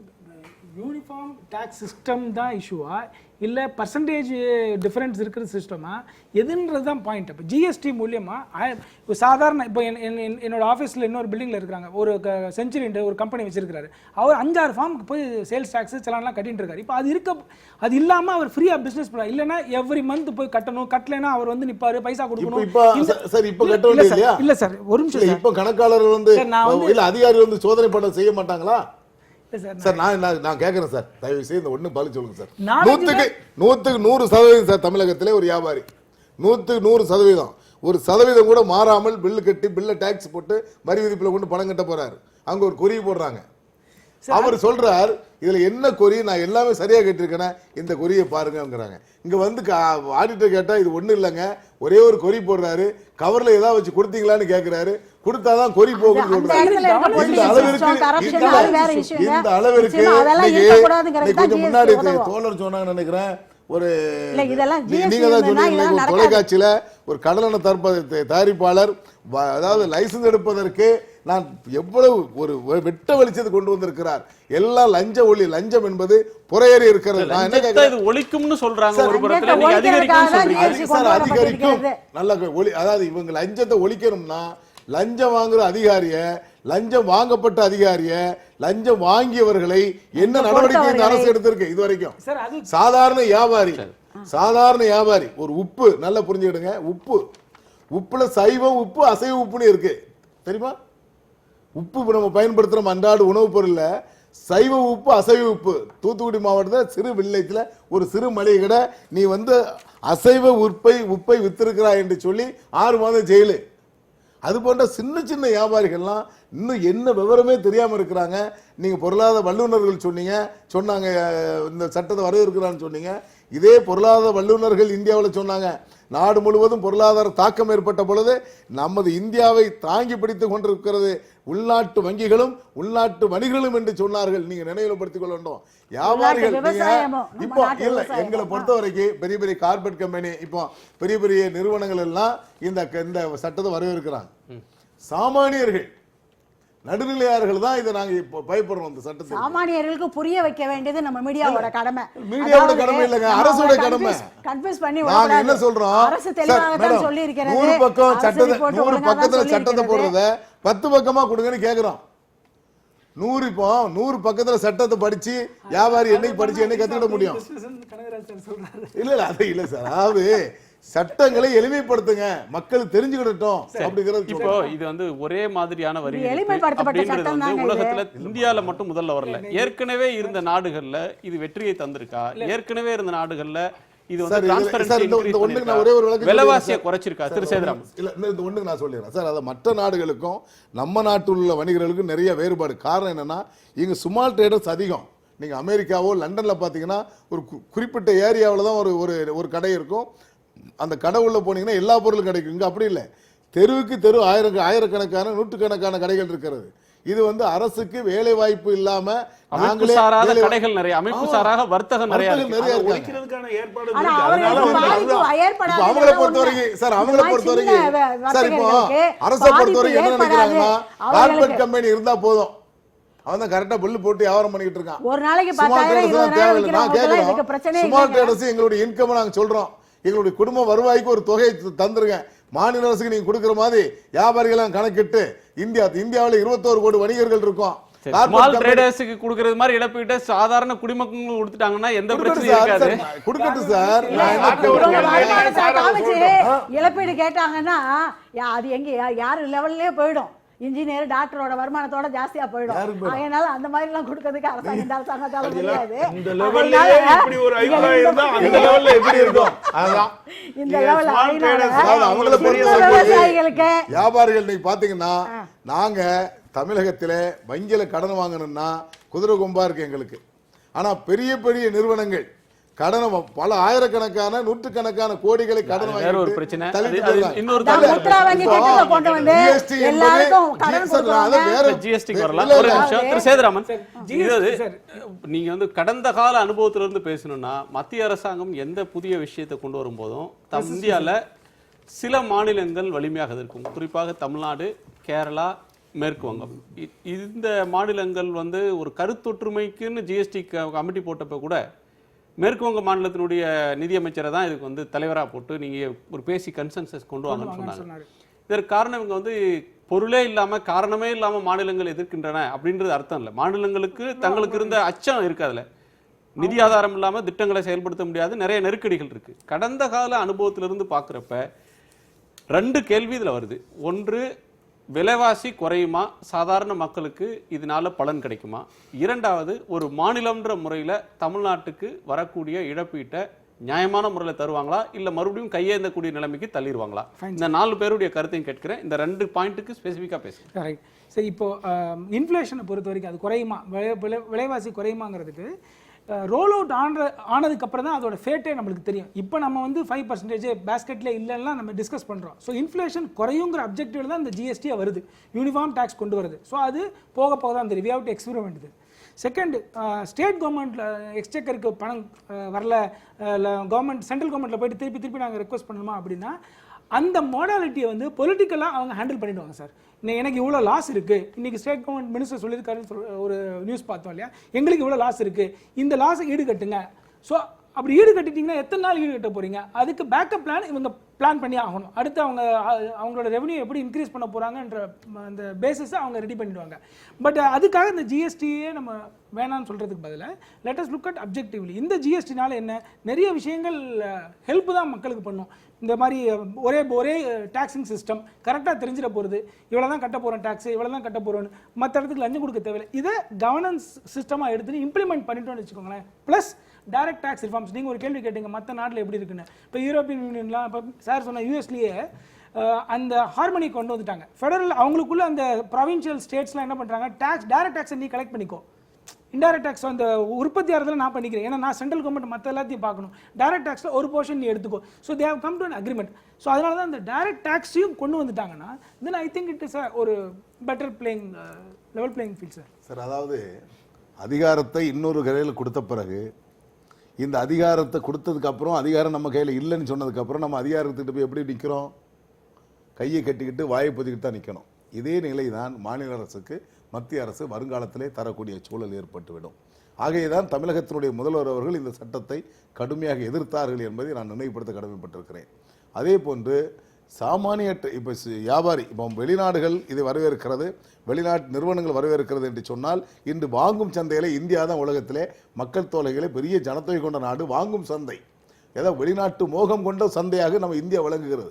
யூனிஃபார்ம் டேக்ஸ் சிஸ்டம் தான் இஷ்யூவா இல்லை பர்சன்டேஜ் டிஃபரன்ஸ் இருக்கிற சிஸ்டமா எதுன்றது தான் பாயிண்ட். இப்போ ஜிஎஸ்டி மூலியமாக இப்போ சாதாரண இப்போ என்னோட ஆஃபீஸில் இன்னொரு பில்டிங்கில் இருக்கிறாங்க, ஒரு செஞ்சுரின்ற ஒரு கம்பெனி வச்சிருக்காரு. அவர் 5-6 ஃபார்முக்கு போய் சேல்ஸ் டேக்ஸ் செலான்லாம் கட்டிட்டு இருக்காரு. இப்போ அது இல்லாமல் அவர் ஃப்ரீயாக பிஸ்னஸ் பண்ணலாம். இல்லைன்னா எவ்ரி மந்த் போய் கட்டணும், கட்டலைன்னா அவர் வந்து நிற்பாரு, பைசா கொடுக்கணும். இல்லை சார் ஒரு நிமிஷம். இப்போ கணக்காளர்கள் வந்து இல்லை அதிகாரிகள் வந்து சோதனை பண்ண செய்ய மாட்டாங்களா சார்? நான் கேட்கிறேன் சார், தயவு செய்து இந்த ஒண்ணு பதில் சொல்லுங்க சார். 100% 100% சார் தமிழகத்திலே ஒரு வியாபாரி 100% ஒரு சதவீதம் கூட மாறாமல் பில்லு கட்டி பில்ல டாக்ஸ் போட்டு வரி விதிப்புல கொண்டு பணம் கட்ட போறாரு. அங்க ஒரு குறி போடுறாங்க. அவர் சொல்றார் இதுல என்ன குறி, நான் எல்லாமே சரியா கேட்டிருக்கேன், இந்த குறியை பாருங்கிறாங்க. இங்க வந்து ஆடிட்டர் கேட்டா இது ஒண்ணு இல்லைங்க, ஒரே ஒரு குறி போடுறாரு, கவர்ல ஏதாவது வச்சு கொடுத்தீங்களான்னு கேட்கிறாரு. கொடுத்தாதான் குறி போகுன்னு சொல்றாரு. இந்த அளவிற்கு கொஞ்சம் முன்னாடி தோழர் சொன்னாங்கன்னு நினைக்கிறேன். ஒரு நீங்க தான் சொன்னீங்க தொலைக்காட்சியில ஒரு கடலெண்ண தயாரிப்பாளர் அதாவது லைசன்ஸ் எடுப்பதற்கு நான் எவ்வளவு ஒரு வெட்ட வெளிச்சத்தை கொண்டு வந்திருக்கிறார். எல்லாம் லஞ்சம் என்பது புறையேறி இருக்கிறது. நான் என்ன கேட்கிறேன், ஒழிக்கும்னு சொல்றாங்க ஒரு புறத்துல, நீங்க அதிகரிக்கும் சொல்றீங்க. அதிகரிக்கும் நல்ல அதாவது இவங்க லஞ்சத்தை ஒழிக்கணும்னா லஞ்சம் வாங்குற அதிகாரிய, லஞ்சம் வாங்கப்பட்ட அதிகாரிய, லஞ்சம் வாங்கியவர்களை என்ன நடவடிக்கை இந்த அரசு எடுத்திருக்கு இது வரைக்கும்? சாதாரண வியாபாரி ஒரு உப்பு நல்லா புரிஞ்சுக்கிடுங்க, உப்புல சைவம் உப்பு அசைவ உப்புன்னு இருக்கு தெரியுமா? உப்பு நம்ம பயன்படுத்துறோம் அன்றாட உணவுப் பொருள்ல சைவ உப்பு அசைவ உப்பு. தூத்துக்குடி மாவட்டத்தில் சிறு வில்லேஜ்ல ஒரு சிறு மளிகை கடை, நீ வந்து அசைவ உப்பை வித்திருக்கிறாய் என்று சொல்லி 6 மாதம் ஜெயிலு. அது போன்ற சின்ன வியாபாரிகள்லாம் இன்னும் என்ன விவரமே தெரியாம இருக்கிறாங்க. நீங்க பொருளாதார வல்லுநர்கள் சொன்னாங்க இந்த சட்டத்தை வரவேற்கிறான்னு சொன்னீங்க. இதே பொருளாதார வல்லுநர்கள் இந்தியாவில் சொன்னாங்க, நாடு முழுவதும் பொருளாதார தாக்கம் ஏற்பட்ட பொழுது நமது இந்தியாவை தாங்கி பிடித்துக் கொண்டிருக்கிறது உள்நாட்டு வங்கிகளும் உள்நாட்டு வணிகர்களும் என்று சொன்னார்கள். நீங்க நினைவுபடுத்திக் கொள்ள வேண்டும். வியாபாரிகள் இப்போ இல்ல, எங்களை பொறுத்த வரைக்கும் பெரிய கார்பரேட் கம்பெனி, இப்போ பெரிய நிறுவனங்கள் எல்லாம் இந்த சட்டத்தை வரவேற்கிறாங்க. சாமானியர்கள் நடுநிலையாளர்கள் தான் இதை நாங்க இப்போ பயப்படுறோம். இந்த சட்டத்தை சாமானியர்களுக்கு புரிய வைக்க வேண்டியது நம்ம மீடியாவோட கடமை. மீடியாவோட கடமை இல்லங்க, அரசோட கடமை. கன்ஃபியூஸ் பண்ணி நாங்க என்ன சொல்றோம், அரசு தெளிவாக தான் சொல்லி இருக்கிறது. 100 பக்கம் சட்டத்தை 100 பக்கத்துல சட்டத்தை போடுறத 10 பக்கமா கொடுங்கன்னு கேக்குறோம். 100 பக்கத்துல சட்டத்தை படிச்சு வியாபாரி என்னைக்கு படிச்சு என்னைக்கு கத்துக்கிட முடியும்? இல்ல அது இல்ல சார். அதாவது சட்டங்களை எளிமைப்படுத்துங்க, மக்கள் தெரிஞ்சுக்கிட்டோம் அப்படிங்கிறது இப்போ இது வந்து ஒரே மாதிரியான வரி இது விதிப்பு எளிமைப்படுத்தப்பட்ட அப்படின்றது சட்டம் வந்து தாங்க இது. உலகத்துல இந்தியால மட்டும் முதல்ல வரல. ஏற்கனவே இருந்த நாடுகள்ல இது வெற்றியை தந்திருக்கா? ஏற்கனவே இருந்த நாடுகள்ல இது வந்து சார், டிரான்ஸ்பரன்சி சார், இந்த இன்க்ரீஸ் ஒண்ணுக்கு நான் ஒரே ஒரு விளக்கம் பண்ணிருக்கா? விலைவாசியை சொல்லிடுறேன் குறைச்சிருக்கா? சார். திரு சேதுராமன். இல்ல, இந்த ஒண்ணுக்கு நான் சொல்லிடுறேன் சார். அதை மற்ற நாடுகளுக்கும் நம்ம நாட்டில் உள்ள வணிகர்களுக்கும் நிறைய வேறுபாடு. காரணம் என்னன்னா, இங்க ஸ்மால் ட்ரேடர்ஸ் அதிகம். நீங்க அமெரிக்காவோ லண்டன்ல பாத்தீங்கன்னா ஒரு குறிப்பிட்ட ஏரியாவில் தான் ஒரு கடை இருக்கும். அந்த கடை உள்ள போனீங்கன்னா எல்லா பொருளும் கிடைக்கும். இங்க அப்படி இல்லை. தெருவுக்கு தெரு ஆயிரக்கணக்கான நூற்றுக்கணக்கான கடைகள் இருக்கிறது. இது வந்து அரசுக்கு வேலை வாய்ப்பு இல்லாம அமைப்பு சாராத கடைகள் நிறைய, அமைப்பு சாராக வர்த்தகம் நிறைய இருக்கு. நிறைய இருக்காங்க. ஒழிக்கிறதுக்கான ஏற்பாடு ஆனா இருக்கு. அவர்களுக்கு அதனால வந்து பாதிப்பு அதுதான். ஏற்படாது. இப்ப அவங்கள பொறுத்தவரைக்கும் சார், அவங்கள பொறுத்தவரைக்கும் சார், இப்போ அரசை பொறுத்தவரைக்கும் என்ன நினைக்கிறாங்கன்னா, கார்பரேட் கம்பெனி இருந்தா போதும், அவன் தான் கரெக்டா பில்லு போட்டு வியாபாரம் பண்ணிட்டு இருக்கான். ஒரு நாளைக்கு சுமால் 10,000 ட்ரேடர்ஸ் 20,000 தேவையில்லை. நான் இதுக்கு கேட்கிறோம், பிரச்சனையே சுமால் இல்லைங்க. ட்ரேடர்ஸ் எங்களுடைய இன்கம் நாங்க சொல்றோம், எங்களுடைய குடும்ப வருவாய்க்கு ஒரு தொகை தந்துருங்க. மாநில அரசுக்கு நீங்க கொடுக்கிற மாதிரி வியாபாரிகள் கணக்கிட்டு இந்தியாவில் 21 கோடி வணிகர்கள் இருக்கும். ஸ்மால் ட்ரேடர்ஸ்க்கு கொடுக்கிறது மாதிரி இழப்பீட்டை சாதாரண குடிமக்களுக்கு கொடுத்துட்டாங்கன்னா எந்த பிரச்சனையும் இருக்காது. கொடுக்கட்டும் சார். இழப்பீடு கேட்டாங்கன்னா அது எங்க யாரு லெவல்லயே போயிடும். இன்ஜினியர் டாக்டரோட வருமானத்தோட ஜாஸ்தியா போயிடும். அதனால அந்த மாதிரி எல்லாம் கொடுக்கிறதுக்கு அரசாங்கத்தால முடியாது. இந்த லெவல்ல இப்படி ஒரு அபிப்பிராயம் இருந்தா அந்த லெவல்ல எப்படி இருக்கும்? அதுதான் இந்த லெவல்ல அவங்கள பொறுத்தவரைக்கும் விவசாயிகளுக்கு வியாபாரிகள் நீங்க பாத்தீங்கன்னா, நாங்க தமிழகத்திலே வங்கியில கடன் வாங்கணும்னா குதிரை கொம்பா இருக்கு எங்களுக்கு. ஆனா பெரிய பெரிய நிறுவனங்கள் கடனை பல ஆயிரக்கணக்கான நூற்றுக்கணக்கான கோடிகளை கடன் வேற ஒரு பிரச்சனை. இன்னொரு முத்ரா வங்கி திட்டத்தை கொண்டு வந்து எல்லாருக்கும் கடன் கொடுக்கறாங்க. ஜிஎஸ்டி வரலாம். ஒரு நிமிஷம் திரு சேதுராமன், நீங்க வந்து கடந்த கால அனுபவத்திலிருந்து பேசணும்னா, மத்திய அரசாங்கம் எந்த புதிய விஷயத்தை கொண்டு வரும்போதும் இந்தியால சில மாநிலங்கள் வலிமையாக இருக்கும். குறிப்பாக தமிழ்நாடு, கேரளா, மேற்கு வங்கம். இந்த மாநிலங்கள் வந்து ஒரு கருத்தொற்றுமைக்குன்னு ஜிஎஸ்டி கமிட்டி போட்டப்ப கூட மேற்கு வங்க மாநிலத்தினுடைய நிதியமைச்சரை தான் இதுக்கு வந்து தலைவராக போட்டு நீங்க ஒரு பேசி கன்சென்சஸ் கொண்டு வாங்கன்னு சொன்னாங்க. இதற்கு காரணம் இவங்க வந்து பொருளே இல்லாம காரணமே இல்லாம மாநிலங்கள் எதிர்க்கின்றன அப்படின்றது அர்த்தம் இல்லை. மாநிலங்களுக்கு தங்களுக்கு இருந்த அச்சம் இருக்கு. அதுல நிதி ஆதாரம் இல்லாம திட்டங்களை செயல்படுத்த முடியாது, நிறைய நெருக்கடிகள் இருக்கு. கடந்த கால அனுபவத்திலிருந்து பார்க்குறப்ப 2 கேள்வி இதுல வருது. ஒன்று, விலைவாசி குறையுமா, சாதாரண மக்களுக்கு இதனால பலன் கிடைக்குமா? இரண்டாவது, ஒரு மாநிலம்ன்ற முறையில் தமிழ்நாட்டுக்கு வரக்கூடிய இழப்பீட்டை நியாயமான முறையில் தருவாங்களா, இல்லை மறுபடியும் கையேந்தக்கூடிய நிலைமைக்கு தள்ளிடுவாங்களா? இந்த 4 பேருடைய கருத்தையும் கேட்கிறேன். இந்த 2 பாயிண்ட்டுக்கு ஸ்பெசிஃபிக்காக பேசுகிறேன். ரைட். சரி, இப்போ இன்ஃப்ளேஷனை பொறுத்த வரைக்கும் அது குறையுமா, விலைவாசி குறையுமாங்கிறதுக்கு ரோல் அவுட் ஆனதுக்கு அப்புறம் தான் அதோட ஃபேட்டே நம்மளுக்கு தெரியும். இப்போ நம்ம வந்து 5% பேஸ்கெட்ல இல்லைன்னா நம்ம டிஸ்கஸ் பண்ணுறோம். ஸோ இன்ஃப்ளேஷன் குறையுங்கிற அப்ஜெக்டிவ் தான் இந்த ஜிஎஸ்டியாக வருது, யூனிஃபார்ம் டேக்ஸ் கொண்டு வருது. ஸோ அது போக போக தான் தெரியும். வி ஹேவ் டு எக்ஸ்பெரிமெண்ட் இது. செகண்ட், ஸ்டேட் கவர்மெண்ட்டில் எக்ஸ்செக்கருக்கு பணம் வரல, கவர்மெண்ட் சென்ட்ரல் கவர்மெண்ட்டில் போயிட்டு திருப்பி நாங்கள் ரெக்வஸ்ட் பண்ணணுமா அப்படின்னா அந்த மாடாலிட்டியை வந்து பொலிட்டிக்கலாக அவங்க ஹேண்டில் பண்ணிடுவாங்க. சார், எனக்கு இவ்வளோ லாஸ் இருக்குது, இன்றைக்கி ஸ்டேட் கவர்மெண்ட் மினிஸ்டர் சொல்லியிருக்காருன்னு ஒரு நியூஸ் பார்த்தோம் இல்லையா, எங்களுக்கு இவ்வளோ லாஸ் இருக்குது, இந்த லாஸை ஈடுகட்டுங்க. ஸோ அப்படி ஈடு கட்டிட்டிங்கன்னா எத்தனை நாள் ஈடு கட்ட போகிறீங்க? அதுக்கு பேக்கப் பிளான் இவங்க பிளான் பண்ணி ஆகணும். அடுத்து அவங்களோட ரெவன்யூ எப்படி இன்க்ரீஸ் பண்ண போகிறாங்கன்ற அந்த பேசிஸை அவங்க ரெடி பண்ணிடுவாங்க. பட் அதுக்காக இந்த ஜிஎஸ்டியே நம்ம வேணான்னு சொல்கிறதுக்கு பதிலாக let us look at objectively. இந்த ஜிஎஸ்டினால என்ன, நிறைய விஷயங்கள் ஹெல்ப் தான் மக்களுக்கு பண்ணும். இந்த மாதிரி ஒரே டாக்ஸிங் சிஸ்டம் கரெக்டாக தெரிஞ்சிட போகிறது, இவ்வளோ தான் கட்ட போகிறோம் டேக்ஸ், இவ்வளோ தான் கட்ட போகிறோன்னு மற்ற இடத்துக்கு லஞ்சம் கொடுக்க தேவையில்லை. இதை கவர்னன்ஸ் சிஸ்டமாக எடுத்துட்டு இம்ப்ளிமெண்ட் பண்ணிட்டோன்னு வச்சுக்கோங்களேன். Plus direct tax reforms. நீங்கள் ஒரு கேள்வி கேட்டீங்க மற்ற நாட்டில் எப்படி இருக்குன்னு. இப்போ யூரோப்பியன் யூனியன்லாம் இப்போ சார் சொன்ன யூஎஸ்லேயே அந்த ஹார்மனி கொண்டு வந்துட்டாங்க. ஃபெடரல் அவங்களுக்குள்ள அந்த ப்ரொவின்ஷியல் ஸ்டேட்ஸ்லாம் என்ன பண்ணுறாங்க, டேக்ஸ் டைரக்ட் டேக்ஸை நீ கலெக்ட் பண்ணிக்கோ, இன்டைரக்ட் டேக்ஸ் அந்த உற்பத்தியாளர்கள் நான் பண்ணிக்கிறேன், ஏன்னா நான் சென்ட்ரல் கவர்மெண்ட் மற்ற எல்லாத்தையும் பார்க்கணும், டைரக்ட் டேக்ஸில் ஒரு போர்ஷன் நீ எடுத்துக்கோ. So they have come to an agreement. So அதனால தான் அந்த டைரக்ட் டேக்ஸையும் கொண்டு வந்துட்டாங்கன்னா then I think it is ஒரு better level playing field sir. Sir, அதாவது அதிகாரத்தை இன்னொரு கையில் கொடுத்த பிறகு, இந்த அதிகாரத்தை கொடுத்ததுக்கு அப்புறம் அதிகாரம் நம்ம கையில் இல்லைன்னு சொன்னதுக்கு அப்புறம் நம்ம அதிகாரத்துக்கிட்ட போய் எப்படி நிற்கிறோம்? கையை கட்டிக்கிட்டு வாயை பொதிக்கிட்டு தான் நிற்கணும். இதே நிலை தான் மாநில அரசுக்கு மத்திய அரசு வருங்காலத்திலே தரக்கூடிய சூழல் ஏற்பட்டுவிடும். ஆகையேதான் தமிழகத்தினுடைய முதல்வர் அவர்கள் இந்த சட்டத்தை கடுமையாக எதிர்த்தார்கள் என்பதை நான் நினைவுபடுத்த கடமைப்பட்டிருக்கிறேன். அதே போன்று சாமானிய இப்போ வியாபாரி, இப்போ வெளிநாடுகள் இதை வரவேற்கிறது, வெளிநாட்டு நிறுவனங்கள் வரவேற்கிறது என்று சொன்னால், இன்று வாங்கும் சந்தையில் இந்தியா தான் உலகத்திலே மக்கள் தொகைகளை பெரிய ஜனத்தொகை கொண்ட நாடு, வாங்கும் சந்தை. ஏதோ வெளிநாட்டு மோகம் கொண்ட சந்தையாக நம்ம இந்தியா வழங்குகிறது.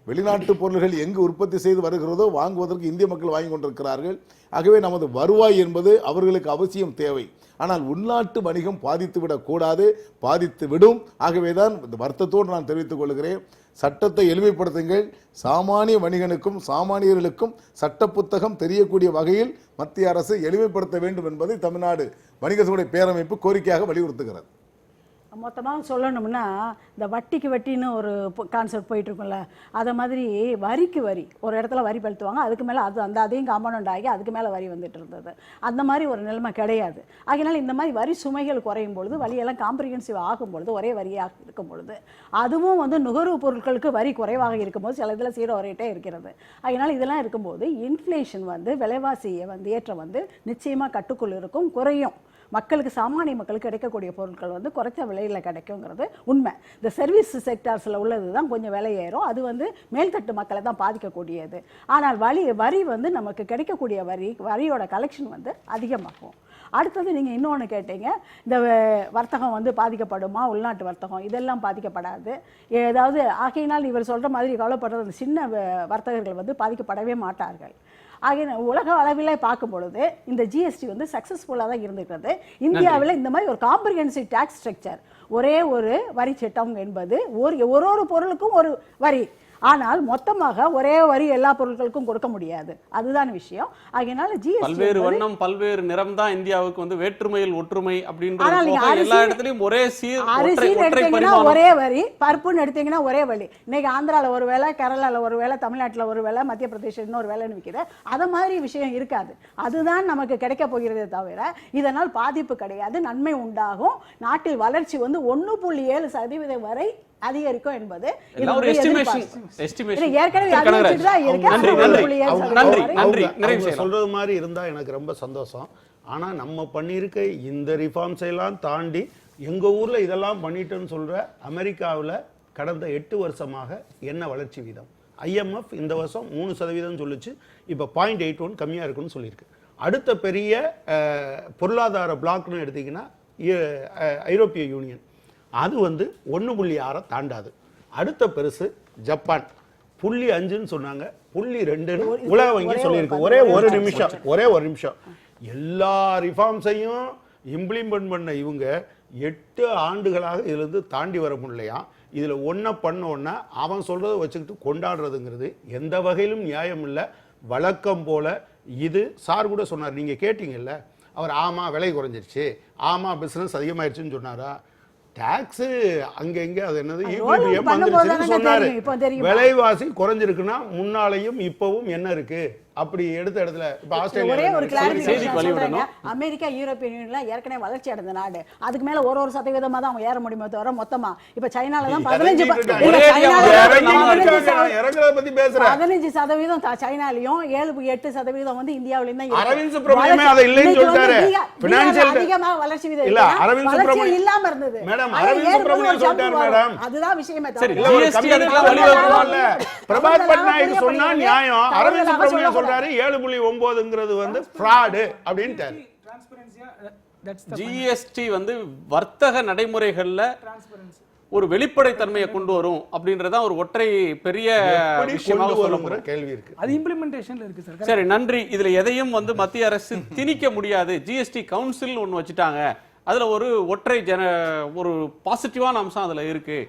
வெளிநாட்டு பொருள்கள் எங்கு உற்பத்தி செய்து வருகிறதோ வாங்குவதற்கு இந்திய மக்கள் வாங்கி கொண்டிருக்கிறார்கள். ஆகவே நமது வருவாய் என்பது அவர்களுக்கு அவசியம் தேவை. ஆனால் உள்நாட்டு வணிகம் பாதித்து விடக்கூடாது, பாதித்து விடும். ஆகவேதான் இந்த வருத்தத்தோடு நான் தெரிவித்துக் கொள்கிறேன், சட்டத்தை எளிமைப்படுத்துங்கள். சாமானிய வணிகனுக்கும் சாமானியர்களுக்கும் சட்ட புத்தகம் தெரியக்கூடிய வகையில் மத்திய அரசு எளிமைப்படுத்த வேண்டும் என்பதை தமிழ்நாடு வணிக சபை பேரமைப்பு கோரிக்கையாக வலியுறுத்துகிறது. மொத்தமாக சொல்லணும்னா இந்த வட்டிக்கு வட்டின்னு ஒரு கான்செப்ட் போயிட்டு இருக்கும்ல, அதை மாதிரி வரிக்கு வரி ஒரு இடத்துல வரி பழுத்துவாங்க, அதுக்கு மேலே அதையும் காம்பவுண்ட் ஆகி அதுக்கு மேலே வரி வந்துட்டு இருந்தது. அந்த மாதிரி ஒரு நிலைமை கிடையாது. அதனால இந்த மாதிரி வரி சுமைகள் குறையும் பொழுது, வரியெல்லாம் காம்ப்ரிஹென்சிவ் ஆகும் பொழுது, ஒரே வரியாக இருக்கும் பொழுது, அதுவும் வந்து நுகர்வு பொருட்களுக்கு வரி குறைவாக இருக்கும்போது சில இதில் சீரோ ரேட்டே இருக்கிறது. அதனால் இதெல்லாம் இருக்கும்போது இன்ஃப்ளேஷன் வந்து விலைவாசியை வந்து ஏற்றம் வந்து நிச்சயமாக கட்டுக்குள் இருக்கும், குறையும். மக்களுக்கு சாமானிய மக்களுக்கு கிடைக்கக்கூடிய பொருட்கள் வந்து குறைச்ச விலையில் கிடைக்குங்கிறது உண்மை. இந்த சர்வீஸ் செக்டார்ஸில் உள்ளது தான் கொஞ்சம் விலை ஏறும், அது வந்து மேல்தட்டு மக்களை தான் பாதிக்கக்கூடியது. ஆனால் வரி வந்து நமக்கு கிடைக்கக்கூடிய வரியோட கலெக்ஷன் வந்து அதிகமாகும். அடுத்தது நீங்கள் இன்னொன்று கேட்டீங்க, இந்த வர்த்தகம் வந்து பாதிக்கப்படுமா, உள்நாட்டு வர்த்தகம் இதெல்லாம் பாதிக்கப்படாது. ஏதாவது ஆகையினால் இவர் சொல்கிற மாதிரி கவலைப்படுறது சின்ன வர்த்தகர்கள் வந்து பாதிக்கப்படவே மாட்டார்கள். ஆகிய உலக அளவில் பார்க்கும் பொழுது இந்த ஜிஎஸ்டி வந்து சக்ஸஸ்ஃபுல்லாக தான் இருந்திருக்கிறது. இந்தியாவில் இந்த மாதிரி ஒரு காம்ப்ரிஹென்சிவ் டேக்ஸ் ஸ்ட்ரக்சர், ஒரே ஒரு வரி சட்டம் என்பது ஒரு பொருளுக்கும் ஒரு வரி, ஆனால் மொத்தமாக ஒரே வரி எல்லா பொருட்களுக்கும் கொடுக்க முடியாது. அதுதான் விஷயம். அதனால ஜிஎஸ்டி பல்வேறு வண்ணம் பல்வேறு நிறம் தான் இந்தியாவுக்கு வந்து வேற்றுமையில் ஒற்றுமை அப்படின்றது எல்லா இடத்துலயும் ஒரே எடுத்தீங்கன்னா ஒரே வரி, பருப்புன்னு எடுத்தீங்கன்னா ஒரே வரி. இன்னைக்கு ஆந்திரால ஒரு வேலை, கேரளால ஒரு வேலை, தமிழ்நாட்டில் ஒரு வேலை, மத்திய பிரதேசம் இன்னொரு வேலைன்னு விற்கிது. அது மாதிரி விஷயம் இருக்காது. அதுதான் நமக்கு கிடைக்க போகிறதே தவிர இதனால் பாதிப்பு கிடையாது, நன்மை உண்டாகும். நாட்டில் வளர்ச்சி வந்து 1.7% வரை அதிகரிக்கும் என்பது சொல்றது மாதிரி இருந்தா எனக்கு ரொம்ப சந்தோஷம். ஆனா நம்ம பண்ணிருக்க இந்த ரிஃபார்ம்ஸ் எல்லாம் தாண்டி எங்க ஊர்ல இதெல்லாம் பண்ணிட்டோன்னு சொல்ற அமெரிக்காவில் கடந்த 8 வருஷமாக என்ன வளர்ச்சி வீதம்? IMF இந்த வருஷம் 3% சொல்லிச்சு, இப்ப 0.81 கம்மியா இருக்குன்னு சொல்லியிருக்கு. அடுத்த பெரிய பொருளாதார பிளாக்னு எடுத்தீங்கன்னா ஐரோப்பிய யூனியன், அது வந்து 1.6 தாண்டாது. அடுத்த பெருசு ஜப்பான் 0.5 சொன்னாங்க, 0.2 உலக வங்கி சொல்லியிருக்கு. ஒரே ஒரு நிமிஷம் எல்லா ரிஃபார்ம்ஸையும் இம்ப்ளிமெண்ட் பண்ண இவங்க 8 ஆண்டுகளாக இதுல இருந்து தாண்டி வர முடியலையா? இதுல ஒன்ன பண்ணோன்னா அவன் சொல்றதை வச்சுக்கிட்டு கொண்டாடுறதுங்கிறது எந்த வகையிலும் நியாயம் இல்லை. வழக்கம் போல இது சார் கூட சொன்னார், நீங்க கேட்டீங்கல்ல, அவர் ஆமா விலை குறைஞ்சிருச்சு, ஆமா பிசினஸ் அதிகமாயிருச்சுன்னு சொன்னாரா? டாக்ஸ் அங்க எங்க அது என்னது ஈக்விலிபிரியம் வந்துருச்சுன்னு சொன்னாரு. விலைவாசி குறைஞ்சிருக்குன்னா முன்னாலையும் இப்பவும் என்ன இருக்கு அப்படி எடுத்த இடத்துல இப்ப ஆஸ்திரேலியா, அமெரிக்கா, யூரோப்பியன் யூனியன்ல ஏற்கனவே வளர்ச்சி அடைந்த நாடு, அதுக்கு மேல ஒரு சதவீதமா தான் அவங்க ஏற முடியுமே தவிர மொத்தமா. இப்ப சைனால தான் 15% சைனாலையும் 7-8% வந்து இந்தியாவிலும் தான் அதிகமா வளர்ச்சி விகிதம் இல்லாம இருந்தது. அதுதான் விஷயமே. பிரபாத் பட்நாயக் சொன்னா நியாயம், அரவிந்த் சுப்ரமணியன் சொல்றாரு 7.9ங்கிறது வந்து ஃப்ராட் அப்படின்ட்டாரு. ஜிஎஸ்டி வந்து வர்த்தக நடைமுறைகள்ல ஒரு வெளிப்படைத்தன்மையை கொண்டு வரும் அப்படின்றத ஒரு ஒற்றை பெரிய விஷயமாக சொல்லுற கேள்வி இருக்கு. அது இம்ப்ளிமெண்டேஷன்ல இருக்கு சார். சரி, நன்றி. இதுல எதையும் வந்து மத்திய அரசு திணிக்க முடியாது. ஜிஎஸ்டி கவுன்சில் ஒன்னு வச்சுட்டாங்க, அதுல ஒரு ஒற்றை ஒரு பாசிட்டிவான அம்சம் அதுல இருக்கு.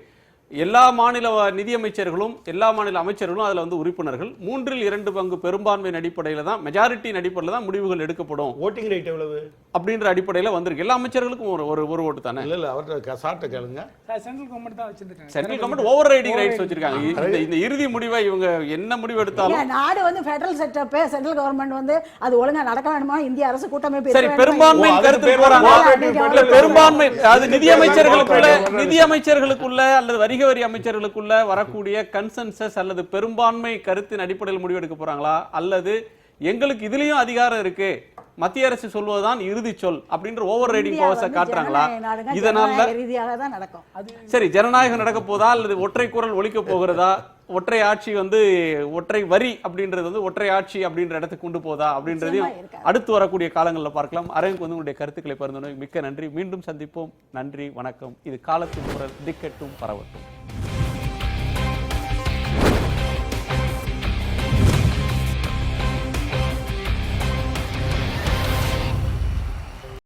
எல்லா மாநில நிதியமைச்சர்களும் எல்லா மாநில அமைச்சர்களும் அதுல வந்து உறுப்பினர்கள். 3/2 பெரும்பான்மையின் அடிப்படையில தான், மெஜாரிட்டியின் அடிப்படையில தான் முடிவுகள் எடுக்கப்படும். ஓட்டிங் ரேட் எவ்வளவு அப்படின்ற அடிப்படையில வந்திருக்கு. எல்லா அமைச்சர்களுக்கும் ஒரு ஓட்டு தானே? இல்ல அவர்ட்ட சார்ட்ட கேளுங்க. சென்ட்ரல் கவர்மெண்ட் தான் வச்சிருக்காங்க. Central government overriding rights வச்சிருக்காங்க. இந்த இறுதி முடிவை இவங்க என்ன முடிவு எடுத்தாலும் நாடு வந்து ஃபெடரல் செட்டப், சென்ட்ரல் கவர்மெண்ட் வந்து அது ஒழுங்கா நடக்க வேண்டுமா, இந்திய அரசு கூட்டமைப்பு சரி பெரும்பான்மை கருத்து போறாங்க. பெரும்பான்மை அது நிதியமைச்சர்களுக்குள்ள அல்லது வரி அமைச்சர்களுக்குள்ள வரக்கூடிய கன்சென்சஸ் அல்லது பெரும்பான்மை கருத்தின் அடிப்படையில் முடிவெடுக்க போறாங்களா, அல்லது எங்களுக்கு இதுலயும் அதிகாரம் இருக்கு, மத்திய அரசு சொல்வதுதான் இறுதி சொல் அப்படின்ற ஓவர் ரைடிங் பவர்ஸை காட்டுறாங்களா? இதனால சரி ஜனநாயகம் நடக்க போதா அல்லது ஒற்றை குரல் ஒலிக்க போகிறதா? ஒற்றை ஆட்சி வந்து ஒற்றை வரி அப்படின்றது வந்து ஒற்றை ஆட்சி அப்படின்ற இடத்துக்கு கொண்டு போதா அப்படின்றதையும் நிச்சயமா இருக்காது. அடுத்து வரக்கூடிய காலங்களில் பார்க்கலாம். அரங்கு வந்து உங்களுடைய கருத்துக்களை பகிர்ந்தோம். மிக்க நன்றி. மீண்டும் சந்திப்போம். நன்றி, வணக்கம். இது காலத்தின் குரல், திக்கெட்டும் பரவட்டும்.